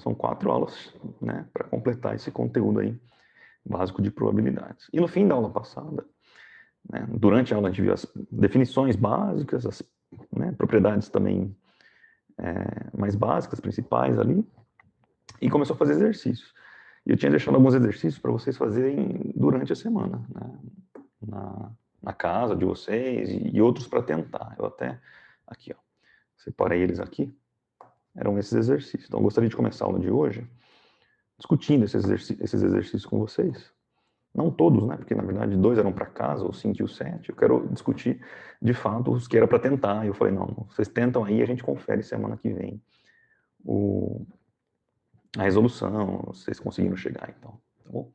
são 4 aulas, né, para completar esse conteúdo aí básico de probabilidades. E no fim da aula passada, né, durante a aula a gente viu as definições básicas, as, né, propriedades também mais básicas, principais ali, e começou a fazer exercícios. E eu tinha deixado alguns exercícios para vocês fazerem durante a semana, né, na casa de vocês, e outros para tentar. Eu até, aqui, ó, separei eles aqui, eram esses exercícios. Então eu gostaria de começar a aula de hoje discutindo esses exercícios com vocês. Não todos, né? Porque na verdade 2 eram para casa, o 5 e o 7. Eu quero discutir de fato os que era para tentar. E eu falei, não, vocês tentam aí e a gente confere semana que vem a resolução, vocês conseguiram chegar, então, tá bom?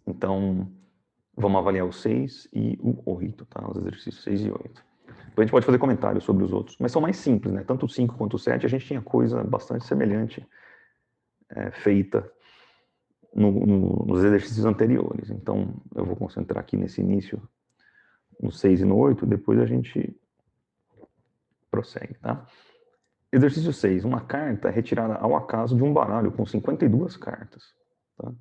Então, vamos avaliar o 6 e o 8, tá? Os exercícios 6 e 8. Depois a gente pode fazer comentários sobre os outros, mas são mais simples, né? Tanto o 5 quanto o 7 a gente tinha coisa bastante semelhante feita nos exercícios anteriores. Então, eu vou concentrar aqui nesse início, no 6 e no 8, depois a gente prossegue, tá? Exercício 6. Uma carta é retirada ao acaso de um baralho com 52 cartas. Tá?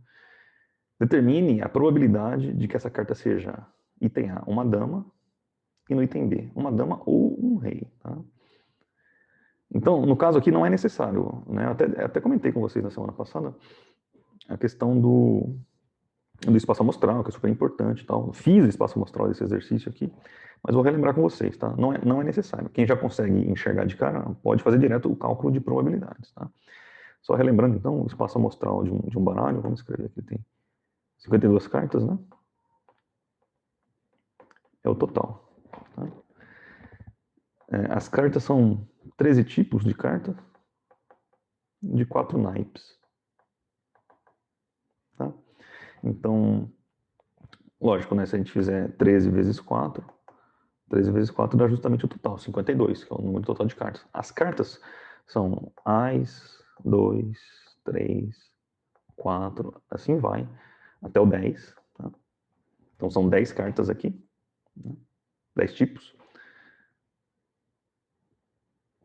Determine a probabilidade de que essa carta seja, item A, uma dama, e no item B, uma dama ou um rei. Tá? Então, no caso aqui, não é necessário. Né? Até comentei com vocês na semana passada a questão do espaço amostral, que é super importante. Tal. Fiz o espaço amostral desse exercício aqui, mas vou relembrar com vocês. Tá? Não é necessário. Quem já consegue enxergar de cara pode fazer direto o cálculo de probabilidades. Tá? Só relembrando, então, o espaço amostral de um baralho, vamos escrever aqui, tem 52 cartas, né? É o total. Tá? As cartas são 13 tipos de cartas, de 4 naipes. Tá? Então, lógico, né, se a gente fizer 13 vezes 4, 13 vezes 4 dá justamente o total, 52, que é o número total de cartas. As cartas são Ás, 2, 3, 4, assim vai, até o 10. Tá? Então são 10 cartas aqui, né? 10 tipos.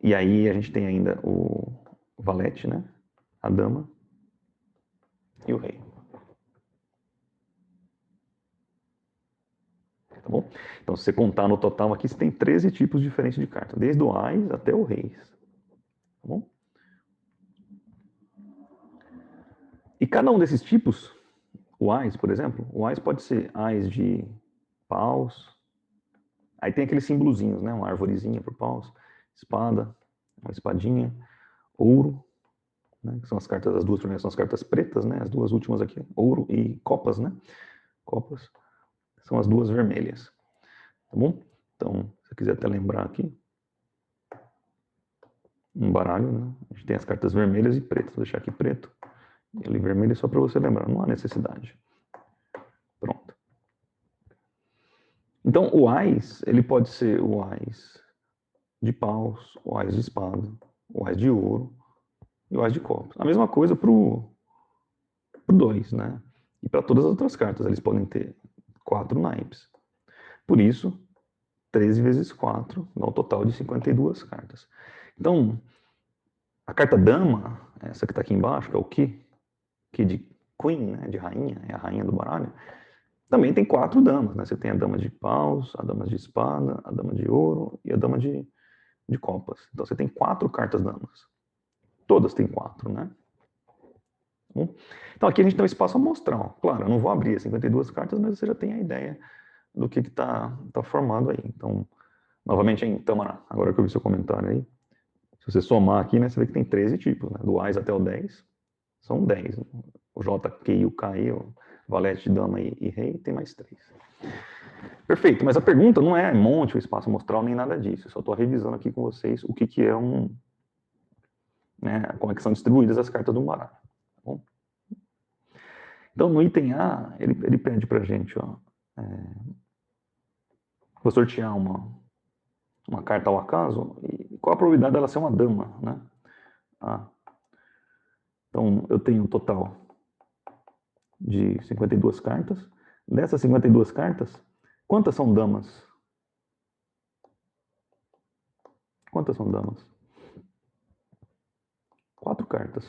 E aí a gente tem ainda o valete, né? A dama e o rei. Tá bom? Então, se você contar no total aqui, você tem 13 tipos diferentes de carta, desde o Ás até o Reis. Tá bom? E cada um desses tipos, o Ás, por exemplo, o Ás pode ser Ás de paus, aí tem aqueles símbolozinhos, né? Uma arvorezinha por paus, espada, uma espadinha, ouro, né? Que são as cartas, as duas primeiras são as cartas pretas, né? As duas últimas aqui, ouro e copas, né? Copas são as duas vermelhas. Tá bom? Então, se você quiser até lembrar aqui, um baralho, né? A gente tem as cartas vermelhas e pretas. Vou deixar aqui preto e ali vermelho só para você lembrar. Não há necessidade. Pronto. Então, o Ás, ele pode ser o Ás de paus, o Ás de espada, o Ás de ouro e o Ás de copas. A mesma coisa para o 2, né? E para todas as outras cartas, eles podem ter 4 naipes. Por isso, 13 vezes 4 dá um total de 52 cartas. Então, a carta dama, essa que está aqui embaixo, que é o Ki de Queen, né, de rainha, é a rainha do baralho, também tem 4 damas, né? Você tem a dama de paus, a dama de espada, a dama de ouro e a dama de copas. Então você tem 4 cartas damas. Todas têm 4, né? Então aqui a gente tem um espaço amostral. Claro, eu não vou abrir as 52 cartas, mas você já tem a ideia do que está formado aí. Então, novamente, hein, Tamara, agora que eu vi seu comentário aí, se você somar aqui, né, você vê que tem 13 tipos, né? Do Ás até o 10, são 10. O J, Q e o K, e o valete, dama e rei, tem mais 3. Perfeito, mas a pergunta não é monte o espaço amostral, nem nada disso. Eu só estou revisando aqui com vocês o que é né, como é que são distribuídas as cartas do baralho. Tá bom? Então, no item A, ele pede para a gente, ó, vou sortear uma carta ao acaso, e qual a probabilidade dela ser uma dama, né? Ah, então, eu tenho um total de 52 cartas. Dessas 52 cartas, quantas são damas? Quantas são damas? 4 cartas.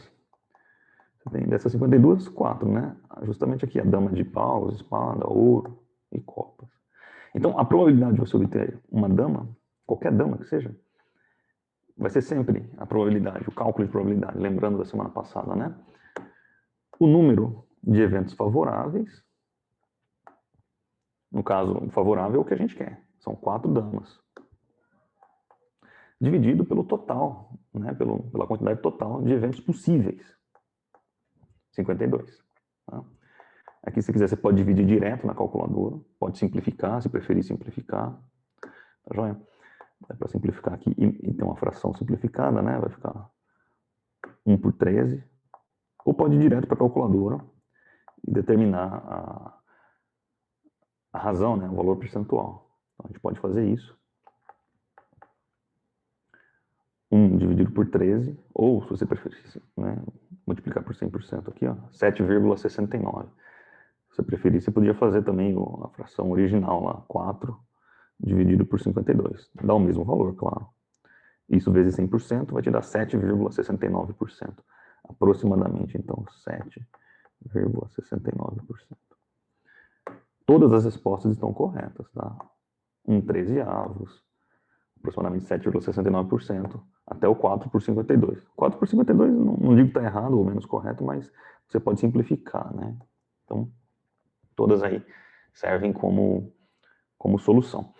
Você tem dessas 52, 4, né? Justamente aqui, a dama de paus, espada, ouro e copas. Então, a probabilidade de você obter uma dama, qualquer dama que seja, vai ser sempre a probabilidade, o cálculo de probabilidade, lembrando da semana passada, né? O número de eventos favoráveis, no caso, favorável é o que a gente quer, são 4 damas, dividido pelo total, né? Pela quantidade total de eventos possíveis, 52. Tá? Aqui, se quiser, você pode dividir direto na calculadora, pode simplificar, se preferir simplificar, tá joia? É para simplificar aqui e ter uma fração simplificada, né? Vai ficar 1 por 13. Ou pode ir direto para a calculadora e determinar a razão, né? O valor percentual. Então, a gente pode fazer isso. 1 dividido por 13, ou, se você preferir, né, multiplicar por 100% aqui, 7,69. Se você preferir, você podia fazer também a fração original lá, 4 dividido por 52. Dá o mesmo valor, claro. Isso vezes 100% vai te dar 7,69%. Aproximadamente, então, 7,69%. Todas as respostas estão corretas, tá? 1/13avos, aproximadamente 7,69%, até o 4 por 52. 4 por 52, não digo que está errado ou menos correto, mas você pode simplificar, né? Então, todas aí servem como solução.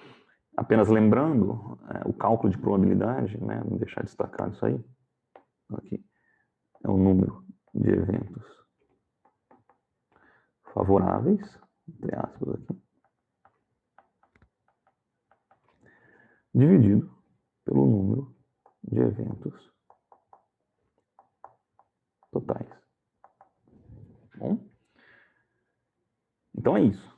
Apenas lembrando, o cálculo de probabilidade, né? Vou deixar destacado isso aí. Aqui é o número de eventos favoráveis, entre aspas aqui, dividido pelo número de eventos totais. Bom? Então é isso.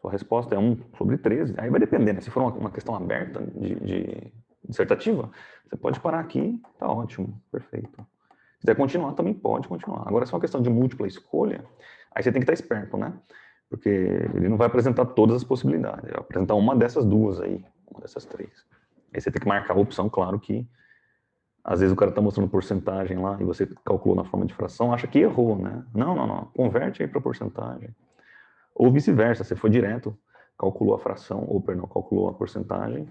Sua resposta é 1/13. Aí vai depender, né? Se for uma questão aberta de dissertativa, você pode parar aqui, tá ótimo, perfeito. Se quiser continuar, também pode continuar. Agora, se é uma questão de múltipla escolha, aí você tem que estar esperto, né? Porque ele não vai apresentar todas as possibilidades. Ele vai apresentar uma dessas duas aí, uma dessas 3. Aí você tem que marcar a opção, claro que às vezes o cara está mostrando porcentagem lá e você calculou na forma de fração, acha que errou, né? Não. Converte aí para porcentagem. Ou vice-versa, você foi direto, calculou a fração, ou perdão, calculou a porcentagem,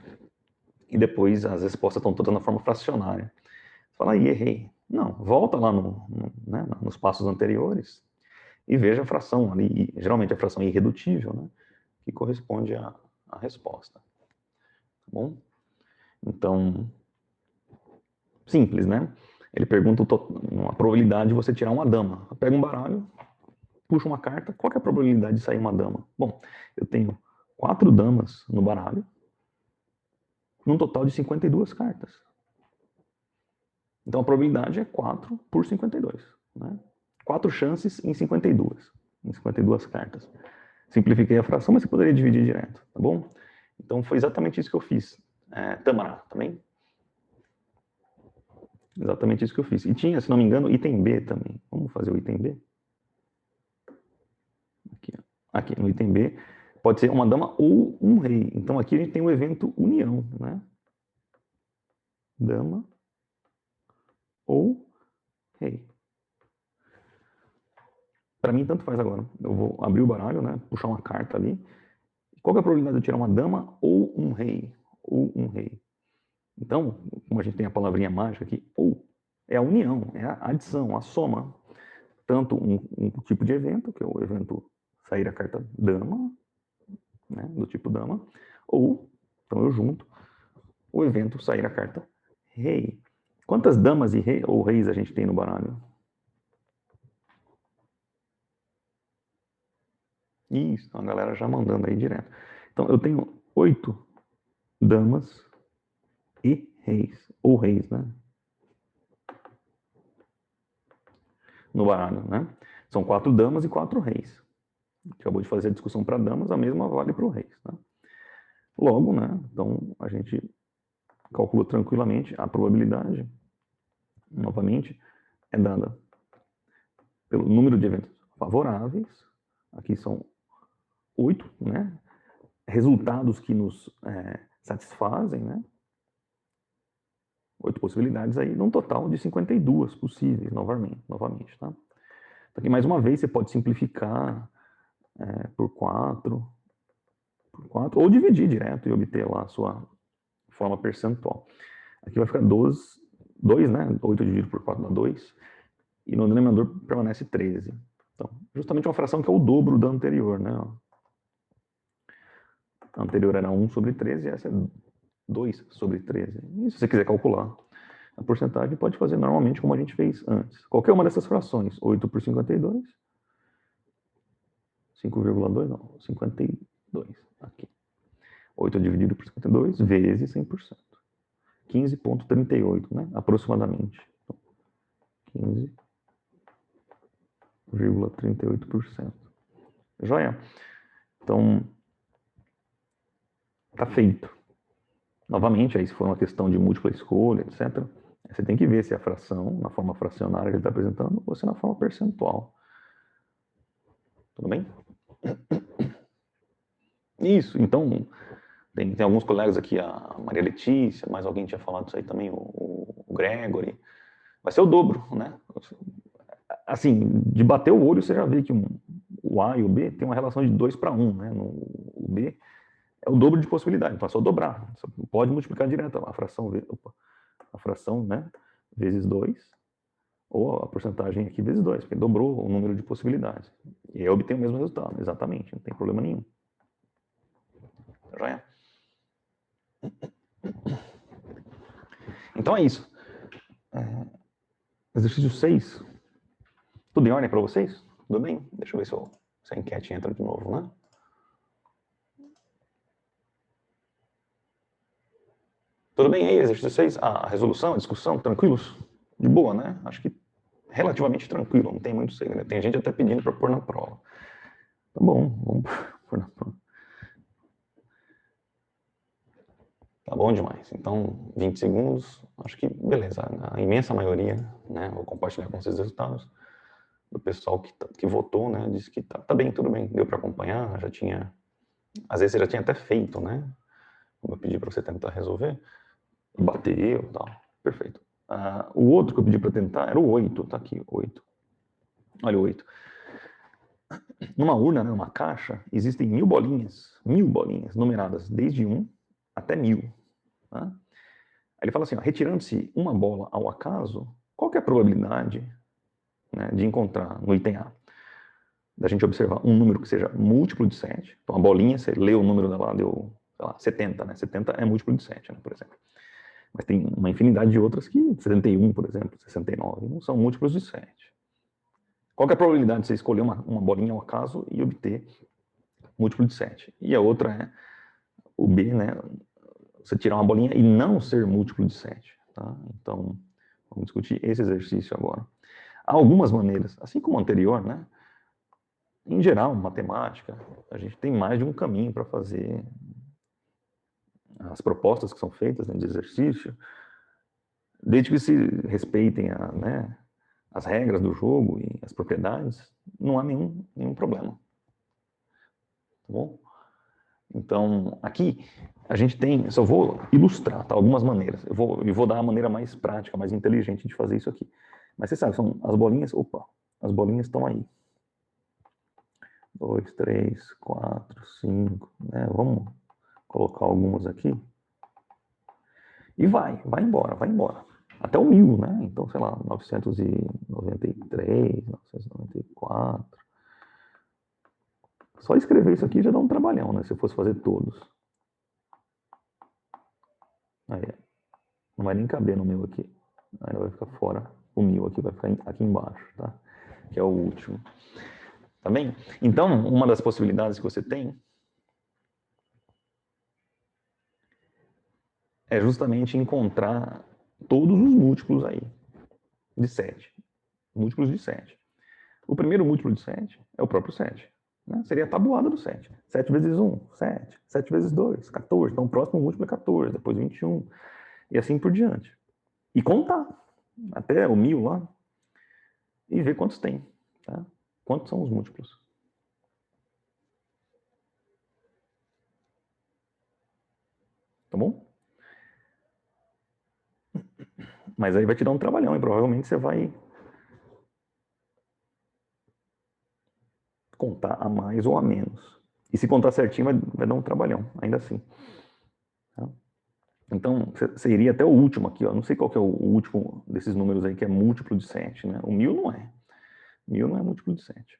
e depois as respostas estão todas na forma fracionária. Você fala, aí, errei. Não, volta lá né, nos passos anteriores e veja a fração ali, geralmente a fração irredutível, né, que corresponde à resposta. Tá bom? Então, simples, né? Ele pergunta a probabilidade de você tirar uma dama. Pega um baralho, puxa uma carta, qual que é a probabilidade de sair uma dama? Bom, eu tenho 4 damas no baralho, num total de 52 cartas. Então a probabilidade é 4 por 52. Né? 4 chances em 52 cartas. Simplifiquei a fração, mas você poderia dividir direto, tá bom? Então foi exatamente isso que eu fiz. Tamará, também? Exatamente isso que eu fiz. E tinha, se não me engano, item B também. Vamos fazer o item B? Aqui no item B, pode ser uma dama ou um rei. Então aqui a gente tem o evento união, né? Dama ou rei. Para mim, tanto faz agora. Eu vou abrir o baralho, né? Puxar uma carta ali. Qual que é a probabilidade de eu tirar uma dama ou um rei? Ou um rei. Então, como a gente tem a palavrinha mágica aqui, ou, é a união, é a adição, a soma. Tanto um tipo de evento, que é o evento sair a carta dama, né? Do tipo dama, ou, então eu junto, o evento sair a carta rei. Quantas damas e rei, ou reis a gente tem no baralho? Isso, a galera já mandando aí direto. Então, eu tenho 8 damas e reis, ou reis, né? No baralho, né? São 4 damas e 4 reis. Acabou de fazer a discussão para damas, a mesma vale para o reis. Tá? Logo, né? Então, a gente calcula tranquilamente a probabilidade, novamente, é dada pelo número de eventos favoráveis. Aqui são 8, né? Resultados que nos satisfazem, né? 8 possibilidades aí, num total de 52 possíveis, novamente, tá? Então, aqui, mais uma vez, você pode simplificar por 4, ou dividir direto e obter lá a sua forma percentual. Aqui vai ficar 2, né? 8 dividido por 4 dá 2. E no denominador permanece 13. Então, justamente uma fração que é o dobro da anterior, né? A anterior era 1 sobre 13 e essa é 2 sobre 13. E se você quiser calcular a porcentagem, pode fazer normalmente como a gente fez antes. Qualquer uma dessas frações, 8 por 52, 5,2 não, 52, aqui. 8 dividido por 52 vezes 100%. 15,38, né? Aproximadamente. 15,38%. Joia? Então, tá feito. Novamente, aí se for uma questão de múltipla escolha, etc., você tem que ver se é a fração, na forma fracionária que ele está apresentando, ou se é na forma percentual. Tudo bem? Isso, então, tem alguns colegas aqui, a Maria Letícia, mais alguém tinha falado isso aí também, o Gregory. Vai ser o dobro, né? Assim, de bater o olho, você já vê que o A e o B tem uma relação de 2 para 1, né? O B é o dobro de possibilidade, então é só dobrar. Você pode multiplicar direto a fração, né? Vezes 2, ou a porcentagem aqui vezes 2, porque dobrou o número de possibilidades. E aí obtém o mesmo resultado, exatamente, não tem problema nenhum. Já é. Então é isso. Exercício 6. Tudo em ordem para vocês? Tudo bem? Deixa eu ver se a enquete entra de novo, né? Tudo bem aí, exercício 6? A resolução, a discussão, tranquilos? De boa, né? Acho que relativamente tranquilo, não tem muito segredo. Tem gente até pedindo para pôr na prova. Tá bom, vamos pôr na prova. Tá bom demais. Então, 20 segundos, acho que beleza. A imensa maioria, né? Vou compartilhar com vocês os resultados do pessoal que votou, né? Disse que tá bem, tudo bem, deu para acompanhar, já tinha. Às vezes você já tinha até feito, né? Como eu pedi para você tentar resolver, bateu e tal. Perfeito. O outro que eu pedi para tentar era o 8, tá aqui, 8. Olha o 8. Numa urna, né, numa caixa, existem 1000 bolinhas numeradas desde 1 até 1000. Tá? Aí ele fala assim, retirando-se uma bola ao acaso, qual que é a probabilidade, né, de encontrar no item A? Da gente observar um número que seja múltiplo de 7. Então a bolinha, você lê o número dela, deu, sei lá, 70, né? 70 é múltiplo de 7, né, por exemplo. Mas tem uma infinidade de outras que, 71, por exemplo, 69, não são múltiplos de 7. Qual que é a probabilidade de você escolher uma bolinha ao acaso e obter múltiplo de 7? E a outra é o B, né? Você tirar uma bolinha e não ser múltiplo de 7. Tá? Então, vamos discutir esse exercício agora. Há algumas maneiras, assim como o anterior, né? Em geral, matemática, a gente tem mais de um caminho para fazer as propostas que são feitas, né, de exercício, desde que se respeitem né, as regras do jogo e as propriedades, não há nenhum problema. Tá bom? Então, aqui a gente tem, só vou ilustrar, tá, algumas maneiras. Eu vou dar a maneira mais prática, mais inteligente de fazer isso aqui. Mas você sabe, são as bolinhas, as bolinhas estão aí. 2, 3, 4, 5, né? Vamos colocar algumas aqui. E vai embora, vai embora. Até o 1000, né? Então, sei lá, 993, 994. Só escrever isso aqui já dá um trabalhão, né? Se eu fosse fazer todos. Aí, não vai nem caber no meu aqui. Aí vai ficar fora. O 1000 aqui vai ficar aqui embaixo, tá? Que é o último. Tá bem? Então, uma das possibilidades que você tem é justamente encontrar todos os múltiplos aí de 7. Múltiplos de 7. O primeiro múltiplo de 7 é o próprio 7. Né? Seria a tabuada do 7. 7 vezes 1, 7. 7 vezes 2, 14. Então o próximo múltiplo é 14, depois 21. E assim por diante. E contar até o 1000 lá e ver quantos tem. Tá? Quantos são os múltiplos. Tá bom? Mas aí vai te dar um trabalhão e provavelmente você vai contar a mais ou a menos. E se contar certinho vai dar um trabalhão, ainda assim. Tá? Então, você iria até o último aqui, ó. Não sei qual que é o último desses números aí, que é múltiplo de 7, né? O 1000 não é. 1000 não é múltiplo de 7.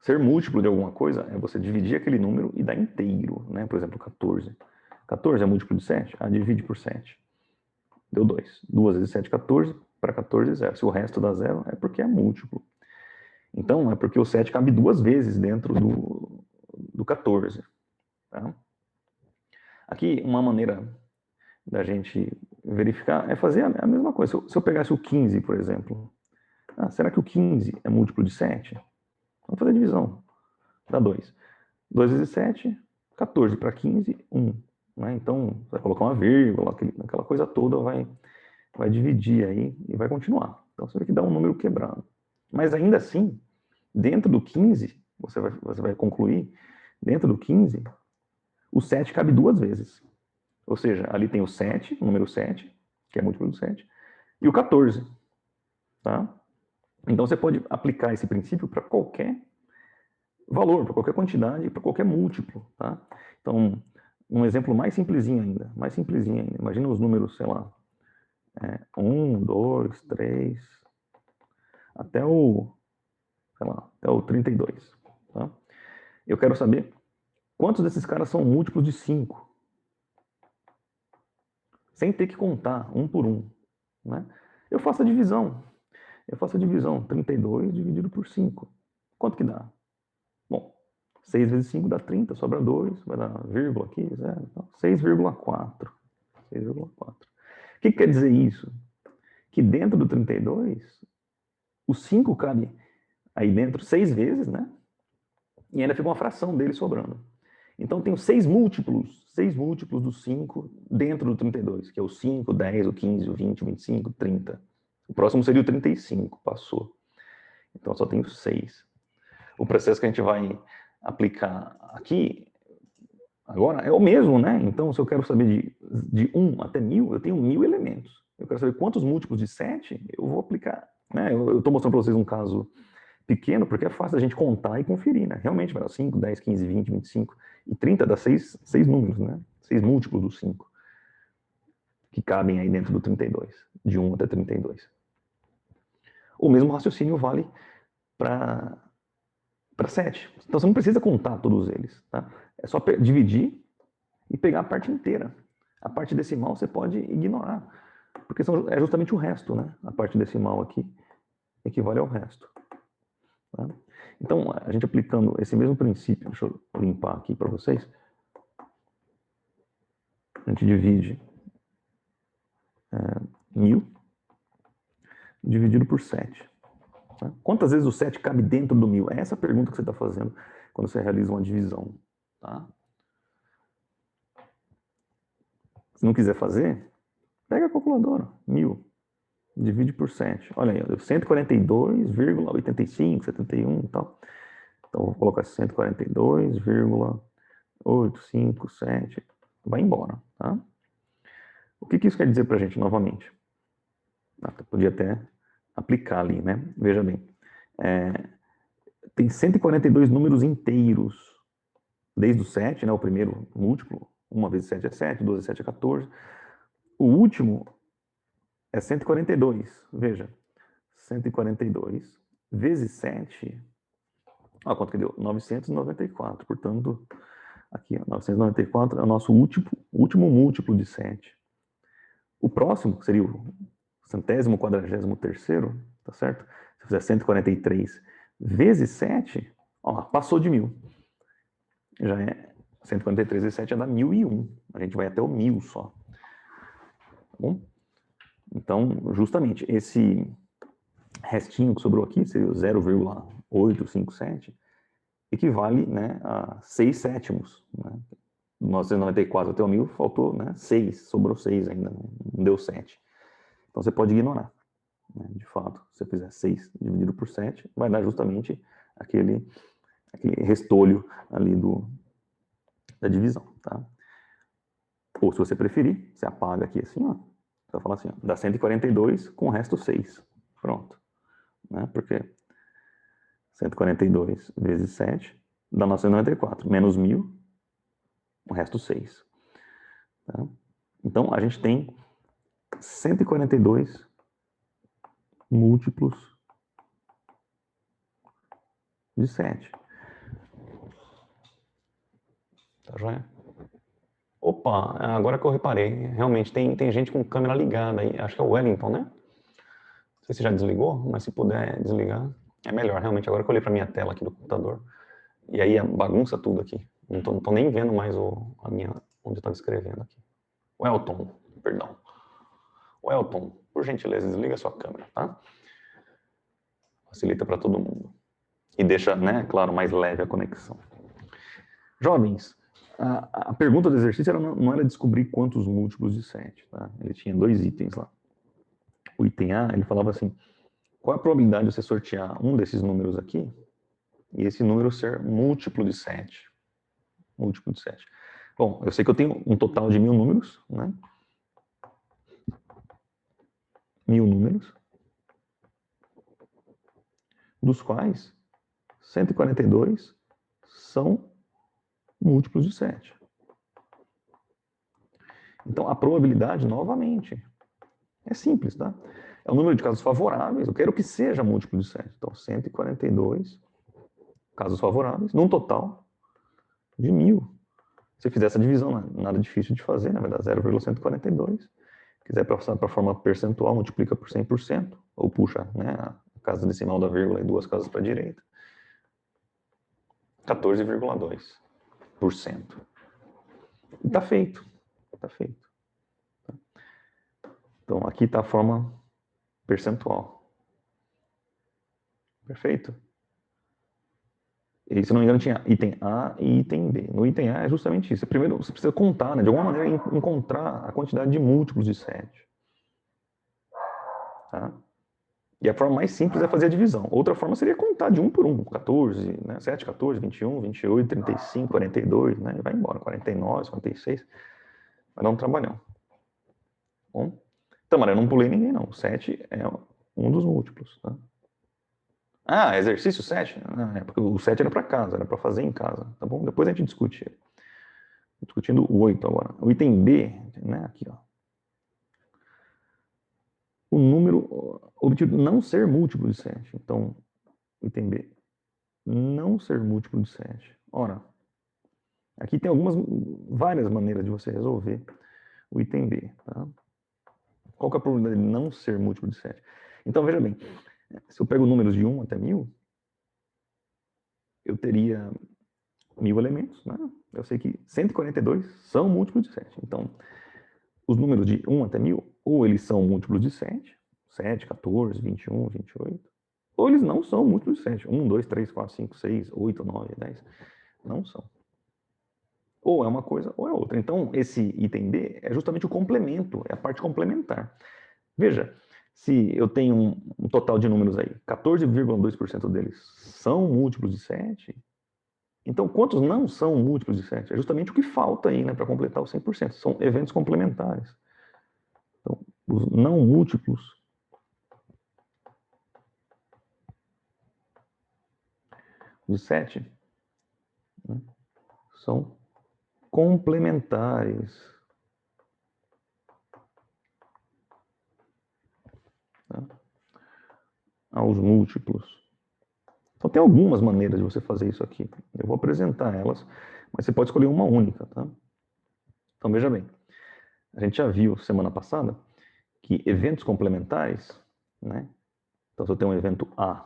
Ser múltiplo de alguma coisa é você dividir aquele número e dar inteiro, né? Por exemplo, 14. 14 é múltiplo de 7? Ah, divide por 7. Deu 2. 2 vezes 7, 14. Para 14, 0. Se o resto dá 0, é porque é múltiplo. Então, é porque o 7 cabe duas vezes dentro do 14. Tá? Aqui, uma maneira da gente verificar é fazer a mesma coisa. Se eu pegasse o 15, por exemplo, será que o 15 é múltiplo de 7? Vamos fazer a divisão. Dá 2. 2 vezes 7, 14 para 15, 1. Né? Então, vai colocar uma vírgula, aquela coisa toda vai dividir aí e vai continuar. Então, você vê que dá um número quebrado. Mas ainda assim, dentro do 15, você vai concluir, dentro do 15, o 7 cabe duas vezes. Ou seja, ali tem o 7, o número 7, que é múltiplo do 7, e o 14. Tá? Então você pode aplicar esse princípio para qualquer valor, para qualquer quantidade, para qualquer múltiplo. Tá? Então, um exemplo mais simplesinho ainda. Imagina os números, sei lá, 1, 2, 3, até o, sei lá, até o 32. Tá? Eu quero saber quantos desses caras são múltiplos de 5, sem ter que contar um por um. Né? Eu faço a divisão. 32 dividido por 5. Quanto que dá? Bom, 6 vezes 5 dá 30, sobra 2, vai dar vírgula aqui, 0. Então, 6,4. 6,4. O que quer dizer isso? Que dentro do 32, o 5 cabe aí dentro 6 vezes, né? E ainda fica uma fração dele sobrando. Então, tenho 6 múltiplos do 5 dentro do 32, que é o 5, o 10, o 15, o 20, o 25, o 30. O próximo seria o 35, passou. Então, só tenho 6. O processo que a gente vai aplicar aqui agora é o mesmo, né? Então, se eu quero saber de 1 até 1000, eu tenho 1000 elementos. Eu quero saber quantos múltiplos de 7 eu vou aplicar. Né? Eu estou mostrando para vocês um caso pequeno, porque é fácil a gente contar e conferir, né? Realmente vai dar 5, 10, 15, 20, 25 e 30 dá 6 números, né? 6 múltiplos do 5, que cabem aí dentro do 32, de 1 até 32. O mesmo raciocínio vale para 7. Então você não precisa contar todos eles. Tá? É só dividir e pegar a parte inteira. A parte decimal você pode ignorar, porque é justamente o resto. Né? A parte decimal aqui equivale ao resto. Tá? Então, a gente aplicando esse mesmo princípio, deixa eu limpar aqui para vocês. A gente divide 1000 dividido por 7. Tá? Quantas vezes o 7 cabe dentro do 1000? É essa a pergunta que você está fazendo quando você realiza uma divisão. Tá? Se não quiser fazer, pega a calculadora. 1000 divide por 7. Olha aí, deu 142,85, 71 e tal. Então, vou colocar 142,857. Vai embora, tá? O que isso quer dizer pra gente, novamente? Podia até aplicar ali, né? Veja bem. Tem 142 números inteiros. Desde o 7, né? O primeiro múltiplo. 1 vezes 7 é 7, 2 vezes 7 é 14. O último é 142. Veja. 142 vezes 7. Olha quanto que deu? 994. Portanto, aqui, 994 é o nosso último múltiplo de 7. O próximo, que seria o 143º, tá certo? Se fizer 143 vezes 7, ó, passou de 1000. Já é 143 vezes 7 já dá 1001. A gente vai até o 1000 só. Tá bom? Então, justamente, esse restinho que sobrou aqui, seria o 0,857, equivale, né, a 6 sétimos. Né? 994 até o 1000, faltou, né, 6, sobrou 6 ainda, não deu 7. Então você pode ignorar. Né? De fato, se você fizer 6 dividido por 7, vai dar justamente aquele restolho ali da divisão. Tá? Ou, se você preferir, você apaga aqui assim, ó. Você vai falar assim, ó, dá 142 com o resto 6. Pronto. Né? Porque 142 vezes 7 dá 994. Menos 1.000, o resto 6. Tá? Então, a gente tem 142 múltiplos de 7. Tá joia? Opa, agora que eu reparei, realmente tem gente com câmera ligada aí. Acho que é o Wellington, né? Não sei se já desligou, mas se puder desligar, é melhor. Realmente, agora que eu olhei para minha tela aqui do computador, e aí bagunça tudo aqui. Não tô nem vendo mais onde eu estava escrevendo aqui. O Elton, perdão. O Elton, por gentileza, desliga a sua câmera, tá? Facilita para todo mundo. E deixa, né, claro, mais leve a conexão. Jovens, a pergunta do exercício não era descobrir quantos múltiplos de 7, tá? Ele tinha 2 itens lá. O item A, ele falava assim, qual a probabilidade de você sortear um desses números aqui e esse número ser múltiplo de 7? Múltiplo de 7. Bom, eu sei que eu tenho um total de 1.000 números, né? 1.000 números, dos quais 142 são múltiplos de 7. Então, a probabilidade, novamente, é simples, tá? É o número de casos favoráveis, eu quero que seja múltiplo de 7. Então, 142 casos favoráveis, num total de 1.000. Se fizer essa divisão, nada difícil de fazer, na verdade, 0,142. Quiser passar para a forma percentual, multiplica por 100%, ou puxa, né, a casa decimal da vírgula e 2 casas para a direita. 14,2%. E está feito. Está feito. Então, aqui está a forma percentual. Perfeito? E, se não me engano, tinha item A e item B. No item A é justamente isso. Primeiro, você precisa contar, né, de alguma maneira, encontrar a quantidade de múltiplos de 7. Tá? E a forma mais simples é fazer a divisão. Outra forma seria contar de um por um. 14, né? 7, 14, 21, 28, 35, 42, né? E vai embora. 49, 56. Vai dar um trabalhão. Bom, Tamara, eu não pulei ninguém, não. 7 é um dos múltiplos. Tá? Ah, exercício 7? Ah, é porque o 7 era para casa, era para fazer em casa. Tá bom? Depois a gente discute. Discutindo o 8 agora. O item B, né? Aqui, ó. O número obtido não ser múltiplo de 7. Então, item B, não ser múltiplo de 7. Ora, aqui tem várias maneiras de você resolver o item B. Tá? Qual que é a probabilidade de não ser múltiplo de 7? Então, veja bem, se eu pego números de 1 até 1.000, eu teria 1.000 elementos, né? Eu sei que 142 são múltiplos de 7. Então, os números de 1 até 1.000, ou eles são múltiplos de 7, 7, 14, 21, 28, ou eles não são múltiplos de 7, 1, 2, 3, 4, 5, 6, 8, 9, 10, não são. Ou é uma coisa ou é outra. Então, esse item B é justamente o complemento, é a parte complementar. Veja, se eu tenho um total de números aí, 14,2% deles são múltiplos de 7, então quantos não são múltiplos de 7? É justamente o que falta aí, né, para completar os 100%. São eventos complementares. Então, os não múltiplos de 7, né, são complementares, tá, aos múltiplos. Então tem algumas maneiras de você fazer isso aqui. Eu vou apresentar elas, mas você pode escolher uma única, tá? Então veja bem, a gente já viu semana passada que eventos complementares, né? Então se eu tenho um evento A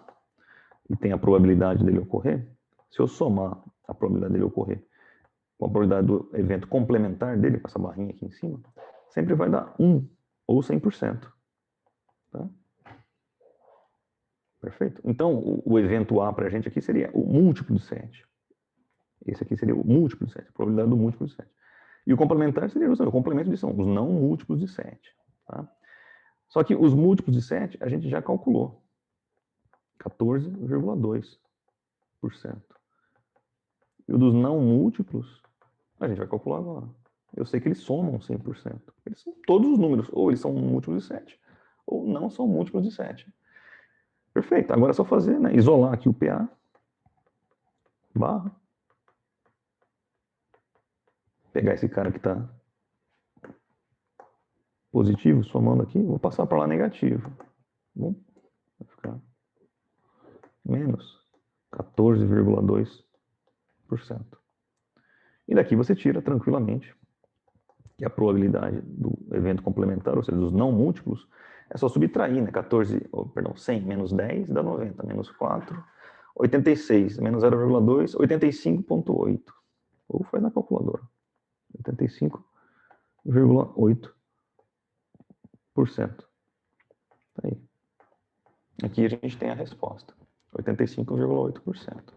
e tem a probabilidade dele ocorrer, se eu somar a probabilidade dele ocorrer com a probabilidade do evento complementar dele, com essa barrinha aqui em cima, sempre vai dar 1 ou 100%. Tá? Perfeito? Então, o evento A para a gente aqui seria o múltiplo de 7. Esse aqui seria o múltiplo de 7, a probabilidade do múltiplo de 7. E o complementar seria o complemento de são os não múltiplos de 7. Tá? Só que os múltiplos de 7 a gente já calculou. 14,2%. E o dos não múltiplos a gente vai calcular agora. eu sei que eles somam 100%. Eles são todos os números, ou eles são múltiplos de 7, ou não são múltiplos de 7. Perfeito. Agora é só fazer, né? Isolar aqui o PA, barra, pegar esse cara que está positivo, somando aqui, vou passar para lá negativo. Bom, vai ficar menos 14,2%. E daqui você tira tranquilamente que a probabilidade do evento complementar, ou seja, dos não múltiplos, é só subtrair, né? 100 menos 10 dá 90, menos 4, 86, menos 0,2, 85,8. Ou faz na calculadora. 85,8%. Tá aí. Aqui a gente tem a resposta. 85,8%.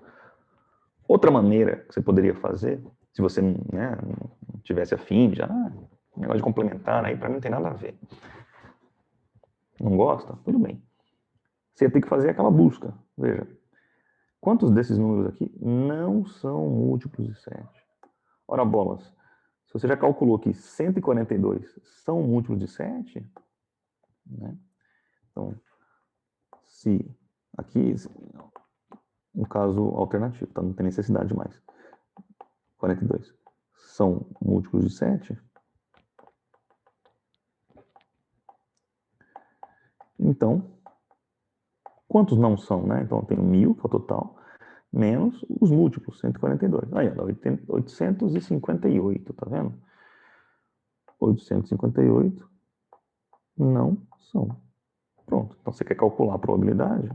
Outra maneira que você poderia fazer, se você, né, não tivesse afim, já, negócio de complementar, aí para mim não tem nada a ver. Não gosta? Tudo bem. Você tem que fazer aquela busca. Veja, quantos desses números aqui não são múltiplos de 7? Ora bolas, se você já calculou que 142 são múltiplos de 7, né? Então, se aqui, um caso alternativo, tá? Não tem necessidade mais. 42 são múltiplos de 7. Então, quantos não são, né? Então, eu tenho 1000, que é o total, menos os múltiplos, 142. Aí, dá 858, tá vendo? 858 não são. Pronto. Então, você quer calcular a probabilidade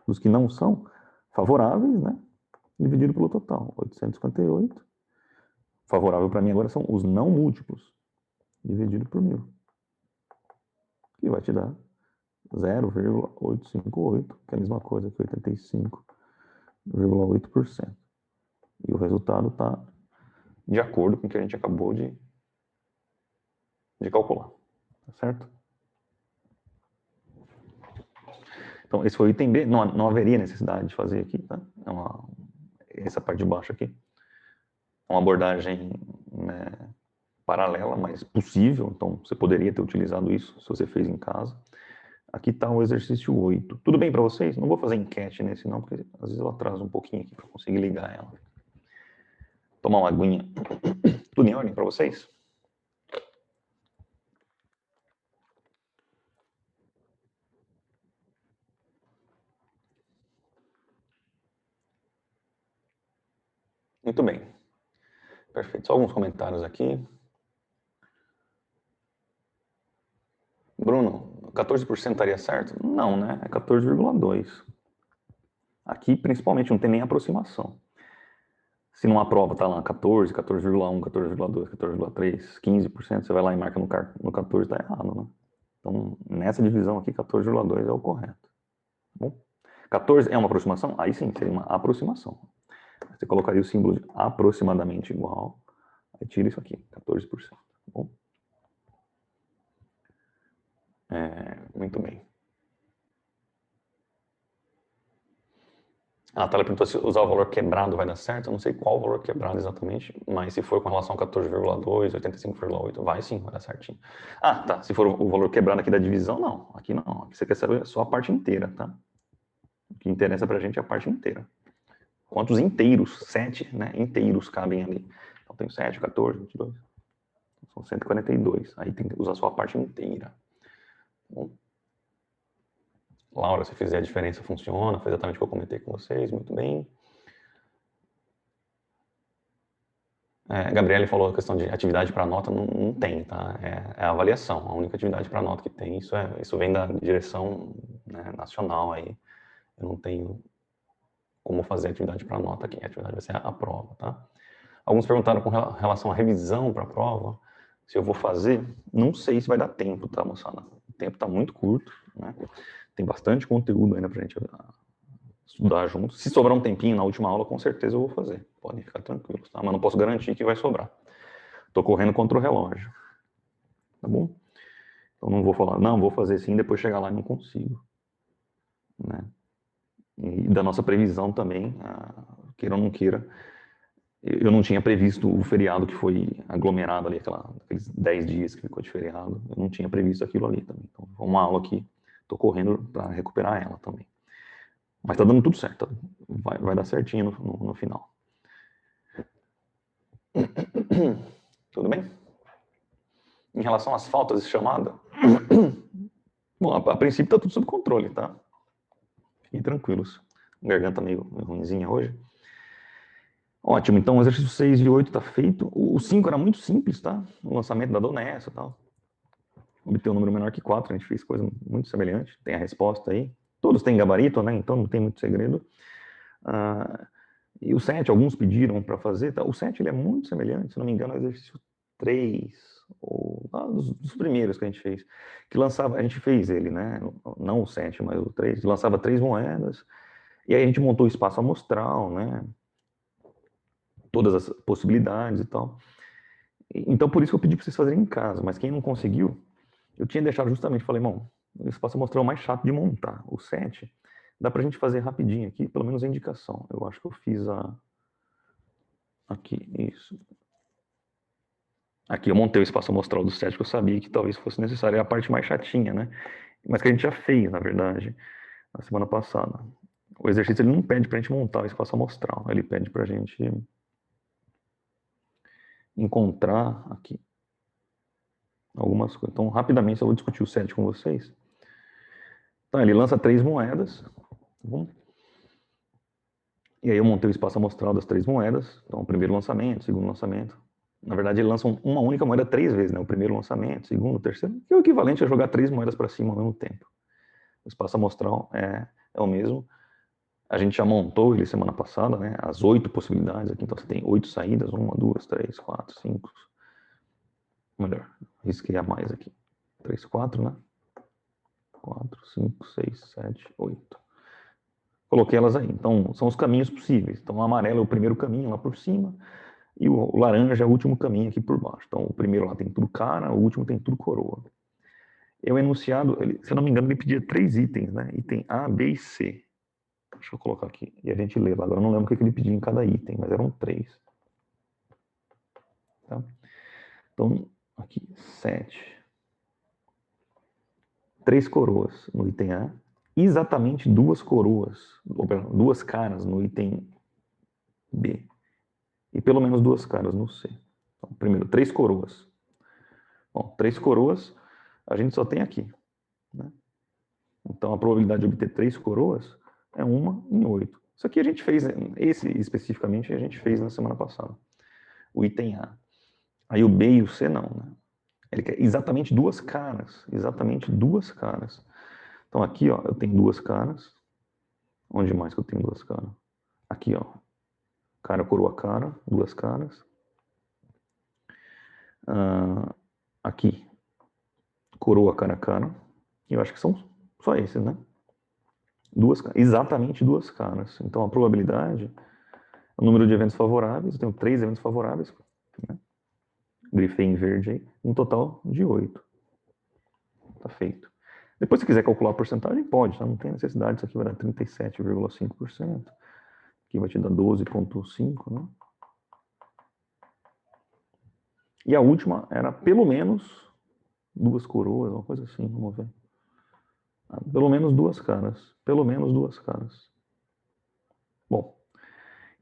dos que não são favoráveis, né? Dividido pelo total. 858. Favorável para mim agora são os não múltiplos, dividido por 1000. Que vai te dar 0,858, que é a mesma coisa que 85,8%. E o resultado está de acordo com o que a gente acabou de calcular. Tá certo? Então, esse foi o item B. Não haveria necessidade de fazer aqui, tá? Essa parte de baixo aqui. É uma abordagem, né, paralela, mas possível. Então, você poderia ter utilizado isso se você fez em casa. Aqui está o exercício 8. Tudo bem para vocês? Não vou fazer enquete nesse não, porque às vezes eu atraso um pouquinho aqui para conseguir ligar ela. Tomar uma aguinha. Tudo em ordem para vocês? Muito bem. Perfeito. Só alguns comentários aqui. Bruno, 14% estaria certo? Não, né? É 14,2%. Aqui, principalmente, não tem nem aproximação. Se numa prova está lá 14, 14,1, 14,2, 14,3, 15%, você vai lá e marca no 14, está errado, né? Então, nessa divisão aqui, 14,2 é o correto. Bom, 14 é uma aproximação? Aí sim, seria uma aproximação. Você colocaria o símbolo de aproximadamente igual, aí tira isso aqui, 14%. Bom? Muito bem. A Natália perguntou se usar o valor quebrado vai dar certo. Eu não sei qual o valor quebrado exatamente, mas se for com relação a 14,2, 85,8, vai sim, vai dar certinho. Ah, tá. Se for o valor quebrado aqui da divisão, não. Aqui não. Aqui você quer saber só a parte inteira, tá? O que interessa pra gente é a parte inteira. Quantos inteiros? 7, né? Inteiros cabem ali. Então tem 7, 14, 22. São 142. Aí tem que usar só a parte inteira. Bom. Laura, se fizer a diferença funciona, foi exatamente o que eu comentei com vocês, muito bem. Gabriele falou a questão de atividade para nota, não tem, tá? É a avaliação, a única atividade para nota que tem, isso vem da direção, né, nacional aí, eu não tenho como fazer atividade para nota aqui, a atividade vai ser a prova, tá? Alguns perguntaram com relação à revisão para a prova, se eu vou fazer, não sei se vai dar tempo, tá, moçada? O tempo está muito curto, né? Tem bastante conteúdo ainda para a gente estudar juntos. Se sobrar um tempinho na última aula, com certeza eu vou fazer. Podem ficar tranquilos, tá? Mas não posso garantir que vai sobrar. Tô correndo contra o relógio. Tá bom? Então não vou falar, não, vou fazer sim, depois chegar lá e não consigo. Né? E da nossa previsão também, queira ou não queira, Eu não tinha previsto o feriado que foi aglomerado ali, aqueles 10 dias que ficou de feriado. Eu não tinha previsto aquilo ali também. Então, foi uma aula que estou correndo para recuperar ela também. Mas está dando tudo certo. Vai dar certinho no final. Tudo bem? Em relação às faltas de chamada, bom, a princípio está tudo sob controle, tá? Fiquem tranquilos. Garganta meio ruimzinha hoje. Ótimo, então o exercício 6 e 8 está feito. O 5 era muito simples, tá? O lançamento da Donessa e tal. Obter um número menor que 4, a gente fez coisa muito semelhante. Tem a resposta aí. Todos têm gabarito, né? Então não tem muito segredo. E o 7, alguns pediram para fazer. Tá? O 7 ele é muito semelhante, se não me engano, ao exercício 3, ou dos primeiros que a gente fez. Que lançava, a gente fez ele, né? Não o 7, mas o 3. Lançava 3 moedas. E aí a gente montou o espaço amostral, né? Todas as possibilidades e tal. Então, por isso que eu pedi para vocês fazerem em casa. Mas quem não conseguiu, eu tinha deixado justamente, falei, bom, o espaço amostral é o mais chato de montar. O 7, dá pra gente fazer rapidinho aqui, pelo menos a indicação. Eu acho que eu fiz aqui, isso. Aqui eu montei o espaço amostral do 7, que eu sabia que talvez fosse necessário. É a parte mais chatinha, né? Mas que a gente já fez, na verdade, na semana passada. O exercício ele não pede pra gente montar o espaço amostral. Ele pede pra gente encontrar aqui algumas coisas. Então, rapidamente, eu vou discutir o 7 com vocês. Então, ele lança 3 moedas. Tá bom? E aí eu montei o espaço amostral das 3 moedas. Então, o primeiro lançamento, segundo lançamento. Na verdade, ele lança uma única moeda 3 vezes, né? O primeiro lançamento, o segundo, o terceiro, que é o equivalente a jogar 3 moedas para cima ao mesmo tempo. O espaço amostral é o mesmo. A gente já montou ele semana passada, né? As 8 possibilidades aqui. Então, você tem 8 saídas. 1, 2, 3, 4, 5. Melhor, risquei a mais aqui. 3, 4, né? 4, 5, 6, 7, 8. Coloquei elas aí. Então, são os caminhos possíveis. Então, o amarelo é o primeiro caminho lá por cima. E o laranja é o último caminho aqui por baixo. Então, o primeiro lá tem tudo cara, o último tem tudo coroa. E o enunciado, se eu não me engano, ele pedia 3 itens, né? Item A, B e C. Deixa eu colocar aqui. E a gente lê lá. Agora eu não lembro o que ele pedia em cada item, mas eram 3. Tá? Então, aqui, 7. 3 coroas no item A. Exatamente 2 coroas, ou perdão, 2 caras no item B. E pelo menos 2 caras no C. Então, primeiro, 3 coroas. Bom, 3 coroas a gente só tem aqui. Né? Então, a probabilidade de obter 3 coroas é 1 em 8. Isso aqui a gente fez, esse especificamente a gente fez na semana passada. O item A. Aí o B e o C não, né? Ele quer exatamente 2 caras. Exatamente 2 caras. Então aqui, ó, eu tenho 2 caras. Onde mais que eu tenho 2 caras? Aqui, ó. Cara, coroa, cara. 2 caras. Aqui. Coroa, cara, cara. E eu acho que são só esses, né? Exatamente 2 caras. Então a probabilidade, o número de eventos favoráveis, eu tenho 3 eventos favoráveis, né? Grifei em verde aí, um total de 8. Tá feito. Depois, se quiser calcular a porcentagem, pode, tá? Não tem necessidade, isso aqui vai dar 37,5%. Aqui vai te dar 12,5%, né? E a última era pelo menos 2 coroas, uma coisa assim, vamos ver. Pelo menos 2 caras. Pelo menos 2 caras. Bom,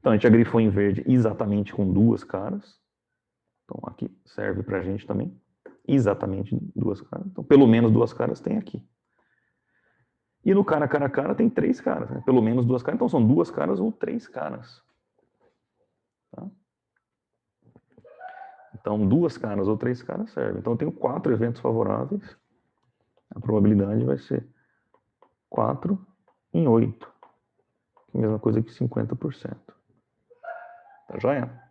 então a gente agrifou em verde exatamente com 2 caras. Então aqui serve pra gente também. Exatamente 2 caras. Então pelo menos 2 caras tem aqui. E no cara, cara, cara tem 3 caras. Né? Pelo menos 2 caras. Então são 2 caras ou 3 caras. Tá? Então 2 caras ou 3 caras serve. Então eu tenho 4 eventos favoráveis. A probabilidade vai ser 4 em 8. Mesma coisa que 50%. Tá joia?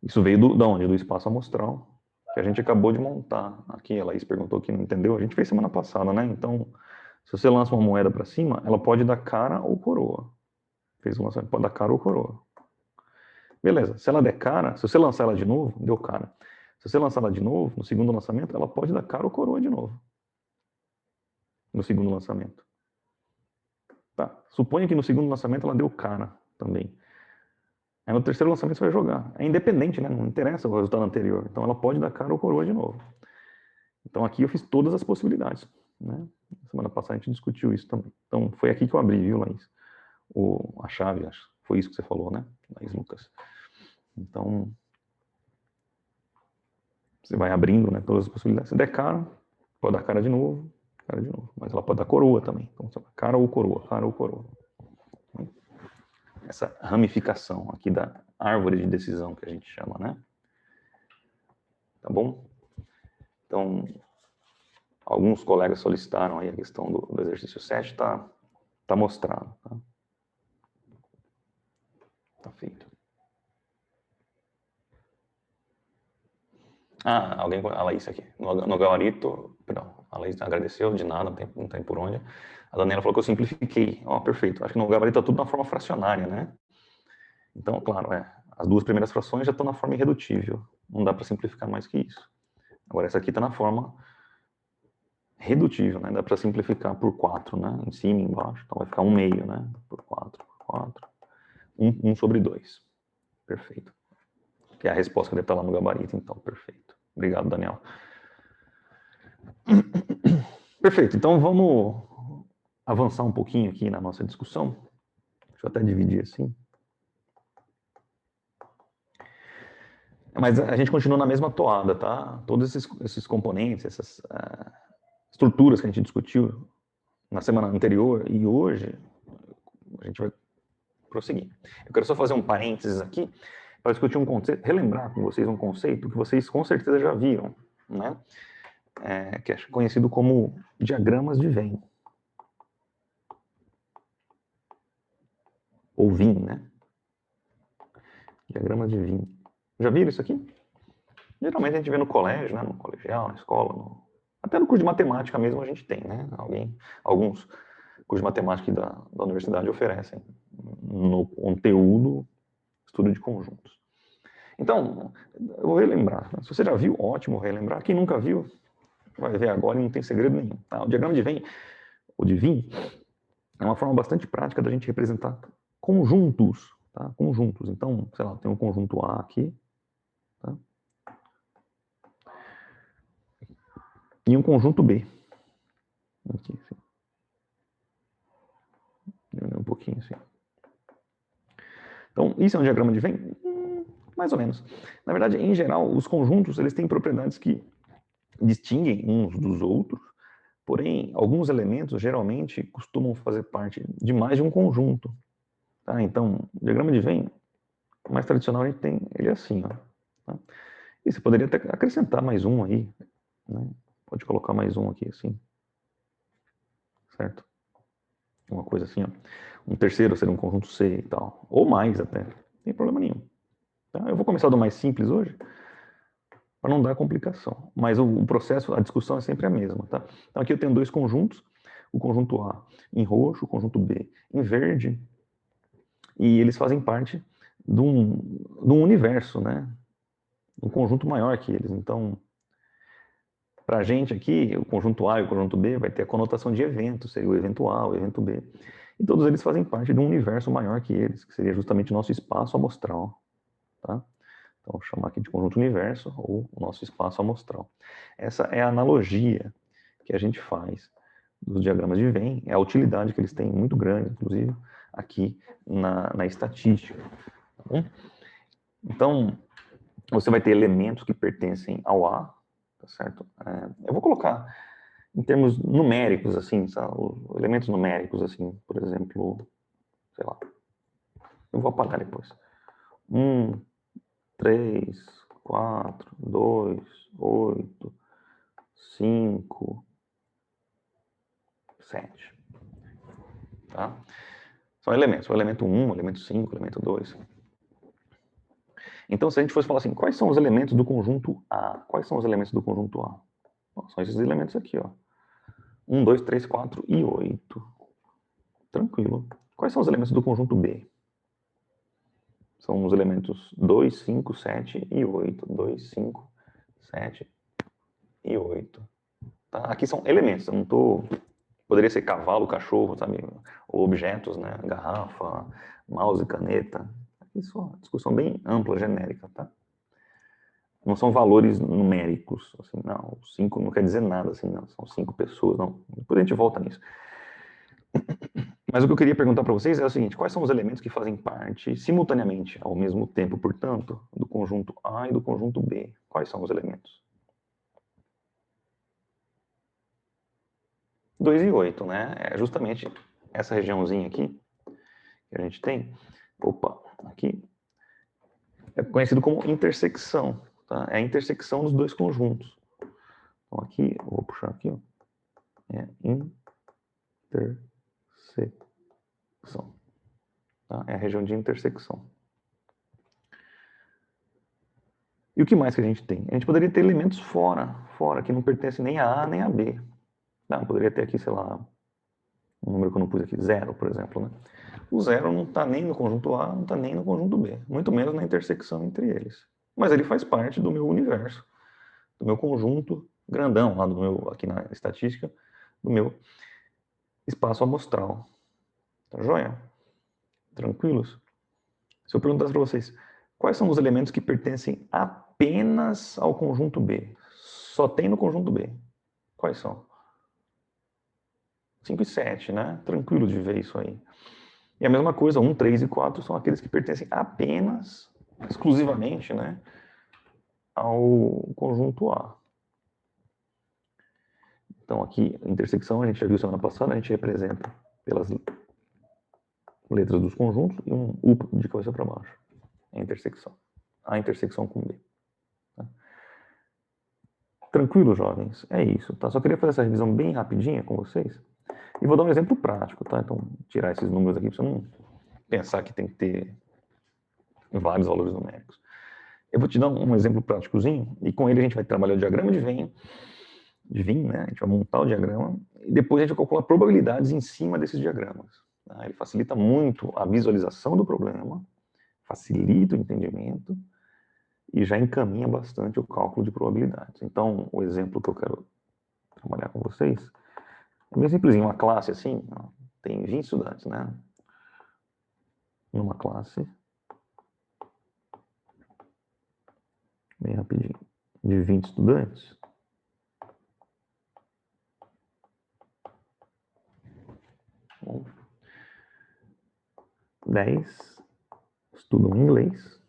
Isso veio da onde? Do espaço amostral, que a gente acabou de montar. Aqui a Laís perguntou que não entendeu. A gente fez semana passada, né? Então, se você lança uma moeda para cima, ela pode dar cara ou coroa. Fez um lançamento, pode dar cara ou coroa. Beleza. Se ela der cara, se você lançar ela de novo, deu cara. Se você lançar ela de novo, no segundo lançamento, ela pode dar cara ou coroa de novo. No segundo lançamento. Tá. Suponha que no segundo lançamento ela deu cara também. Aí no terceiro lançamento você vai jogar. É independente, né? Não interessa o resultado anterior. Então ela pode dar cara ou coroa de novo. Então aqui eu fiz todas as possibilidades, né? Semana passada a gente discutiu isso também. Então foi aqui que eu abri, viu, Laís? A chave, acho. Foi isso que você falou, né, Laís Lucas? Então você vai abrindo, né, todas as possibilidades. Se der cara, pode dar cara de novo. Mas ela pode dar coroa também. Então, cara ou coroa, cara ou coroa. Essa ramificação aqui da árvore de decisão que a gente chama, né? Tá bom? Então, alguns colegas solicitaram aí a questão do exercício 7, tá mostrado, tá? Tá feito. Ah, alguém, a Laís aqui, no gabarito, perdão, a Laís agradeceu, de nada, não tem por onde. A Daniela falou que eu simplifiquei. Ó, perfeito, acho que no gabarito tá tudo na forma fracionária, né? Então, claro, as duas primeiras frações já estão na forma irredutível, não dá para simplificar mais que isso. Agora, essa aqui está na forma redutível, né? Dá para simplificar por 4, né? Em cima e embaixo, então vai ficar 1 meio, né? Por 4, 1 sobre 2. Perfeito. Que é a resposta que deve estar lá no gabarito, então, perfeito. Obrigado, Daniel. Perfeito, então vamos avançar um pouquinho aqui na nossa discussão. Deixa eu até dividir assim. Mas a gente continua na mesma toada, tá? Todos esses componentes, essas estruturas que a gente discutiu na semana anterior e hoje, a gente vai prosseguir. Eu quero só fazer um parênteses aqui para discutir um conceito, relembrar com vocês um conceito que vocês com certeza já viram, né? Que é conhecido como diagramas de Venn. Ou Venn, né? Diagramas de Venn. Já viram isso aqui? Geralmente a gente vê no colégio, né? No colegial, na escola, até no curso de matemática mesmo a gente tem, né? Alguns cursos de matemática da universidade oferecem no conteúdo estudo de conjuntos. Então, eu vou relembrar. Se você já viu, ótimo relembrar. Quem nunca viu, vai ver agora e não tem segredo nenhum. Tá? O diagrama de Venn, ou de Venn, é uma forma bastante prática da gente representar conjuntos. Tá? Conjuntos. Então, sei lá, tem um conjunto A aqui. Tá? E um conjunto B. Aqui, assim. Um pouquinho assim. Então, isso é um diagrama de Venn? Mais ou menos. Na verdade, em geral, os conjuntos eles têm propriedades que distinguem uns dos outros, porém, alguns elementos geralmente costumam fazer parte de mais de um conjunto. Tá? Então, o diagrama de Venn, o mais tradicional, a gente tem ele assim. Ó, tá? E você poderia até acrescentar mais um aí. Né? Pode colocar mais um aqui assim. Certo? Uma coisa assim. Ó. Um terceiro seria um conjunto C e tal. Ou mais até. Não tem problema nenhum. Tá? Eu vou começar do mais simples hoje, para não dar complicação. Mas o processo, a discussão é sempre a mesma. Tá? Então aqui eu tenho dois conjuntos, o conjunto A em roxo, o conjunto B em verde, e eles fazem parte de um universo, né? Um conjunto maior que eles. Então, para a gente aqui, o conjunto A e o conjunto B vai ter a conotação de evento, seria o evento A, o evento B. E todos eles fazem parte de um universo maior que eles, que seria justamente o nosso espaço amostral. Tá? Então, vou chamar aqui de conjunto universo ou o nosso espaço amostral. Essa é a analogia que a gente faz dos diagramas de Venn, é a utilidade que eles têm, muito grande, inclusive, aqui na estatística. Tá bom? Então, você vai ter elementos que pertencem ao A, tá certo? Eu vou colocar em termos numéricos, assim, sabe? Elementos numéricos, assim, por exemplo, sei lá, eu vou apagar depois. 1, 3, 4, 2, 8, 5, 7. Tá? São elementos. O elemento 1, o elemento 5, o elemento 2. Então, se a gente fosse falar assim, quais são os elementos do conjunto A? Quais são os elementos do conjunto A? Bom, são esses elementos aqui, ó. 1, 2, 3, 4 e 8. Tranquilo. Quais são os elementos do conjunto B? São os elementos 2, 5, 7 e 8. 2, 5, 7 e 8. Tá? Aqui são elementos, eu não estou... Poderia ser cavalo, cachorro, sabe? Ou objetos, né? Garrafa, mouse, caneta. Isso é uma discussão bem ampla, genérica, tá? Não são valores numéricos, assim, não. 5 não quer dizer nada, assim, não. São 5 pessoas, não. Depois a gente volta nisso. Mas o que eu queria perguntar para vocês é o seguinte: quais são os elementos que fazem parte simultaneamente, ao mesmo tempo, portanto, do conjunto A e do conjunto B? Quais são os elementos? 2 e 8, né? É justamente essa regiãozinha aqui que a gente tem. Opa, aqui. É conhecido como intersecção, tá? É a intersecção dos dois conjuntos. Então aqui, eu vou puxar aqui, ó. É intersecção. Tá? É a região de intersecção. E o que mais que a gente tem? A gente poderia ter elementos fora, que não pertencem nem a nem a B. Não, poderia ter aqui, sei lá, um número que eu não pus aqui, 0, por exemplo, né? O 0 não está nem no conjunto A, não está nem no conjunto B, muito menos na intersecção entre eles. Mas ele faz parte do meu universo, do meu conjunto grandão, lá do meu, aqui na estatística, do meu espaço amostral. Tá joia? Tranquilos? Se eu perguntasse para vocês, quais são os elementos que pertencem apenas ao conjunto B? Só tem no conjunto B. Quais são? 5 e 7, né? Tranquilo de ver isso aí. E a mesma coisa, 1, 3 e 4 são aqueles que pertencem apenas, exclusivamente, né, ao conjunto A. Então aqui, a intersecção, a gente já viu semana passada, a gente representa pelas letras dos conjuntos e um U de cabeça para baixo. É a intersecção. A intersecção com B. Tá? Tranquilo, jovens? É isso, tá? Só queria fazer essa revisão bem rapidinha com vocês. E vou dar um exemplo prático, tá? Então, tirar esses números aqui para você não pensar que tem que ter vários valores numéricos. Eu vou te dar um exemplo práticozinho, e com ele a gente vai trabalhar o diagrama de Venn, né? A gente vai montar o diagrama, e depois a gente vai calcular probabilidades em cima desses diagramas. Tá? Ele facilita muito a visualização do problema, facilita o entendimento, e já encaminha bastante o cálculo de probabilidades. Então, o exemplo que eu quero trabalhar com vocês é bem simplesinho, uma classe assim, ó, tem 20 estudantes, né? Numa classe, bem rapidinho, de 20 estudantes, bom, 10 estudam inglês,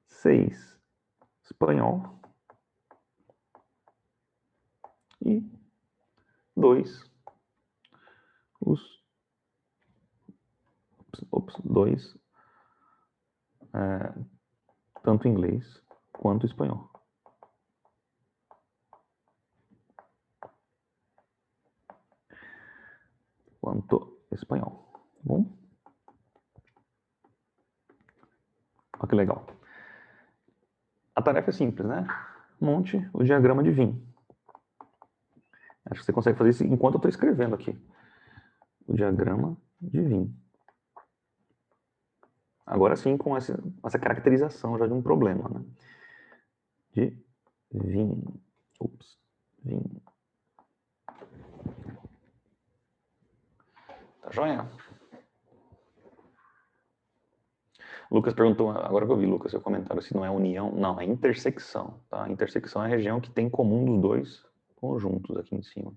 6 espanhol e 2 dois tanto inglês quanto espanhol. Quanto espanhol. Bom? Olha que legal. A tarefa é simples, né? Monte o diagrama de Venn. Acho que você consegue fazer isso enquanto eu estou escrevendo aqui. O diagrama de Venn. Agora sim, com essa caracterização já de um problema, né? De Venn. Venn. Tá joia? Lucas perguntou, agora que eu vi, Lucas, seu comentário, se não é união. Não, é intersecção. Tá? A intersecção é a região que tem em comum dos dois conjuntos aqui em cima.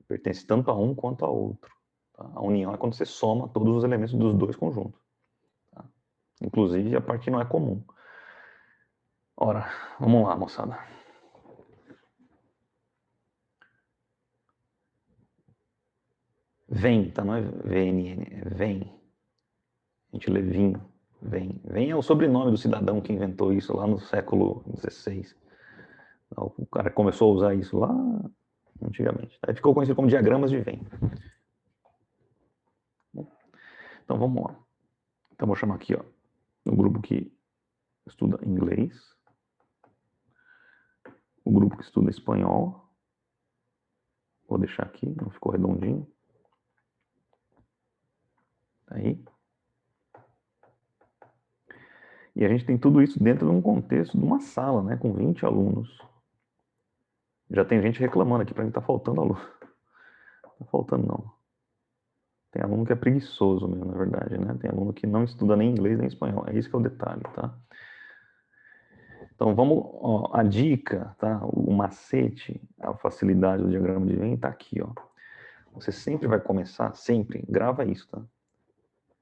Pertence tanto a um quanto a outro. Tá? A união é quando você soma todos os elementos dos dois conjuntos. Tá? Inclusive a parte que não é comum. Ora, vamos lá, moçada. Vem, tá? Não é VNN, é vem. A gente lê vinho. Vem. Vem é o sobrenome do cidadão que inventou isso lá no século XVI. O cara começou a usar isso lá antigamente. Aí ficou conhecido como diagramas de Venn. Então vamos lá. Então vou chamar aqui, ó, o grupo que estuda inglês, o grupo que estuda espanhol. Vou deixar aqui, não ficou redondinho. Aí. E a gente tem tudo isso dentro de um contexto de uma sala, né, com 20 alunos. Já tem gente reclamando aqui para mim que tá faltando aluno. Tá faltando não. Tem aluno que é preguiçoso mesmo, na verdade, né? Tem aluno que não estuda nem inglês nem espanhol. É isso que é o detalhe, tá? Então, vamos... Ó, a dica, tá? O macete, a facilidade do diagrama de Venn tá aqui, ó. Você sempre vai começar, sempre, grava isso, tá?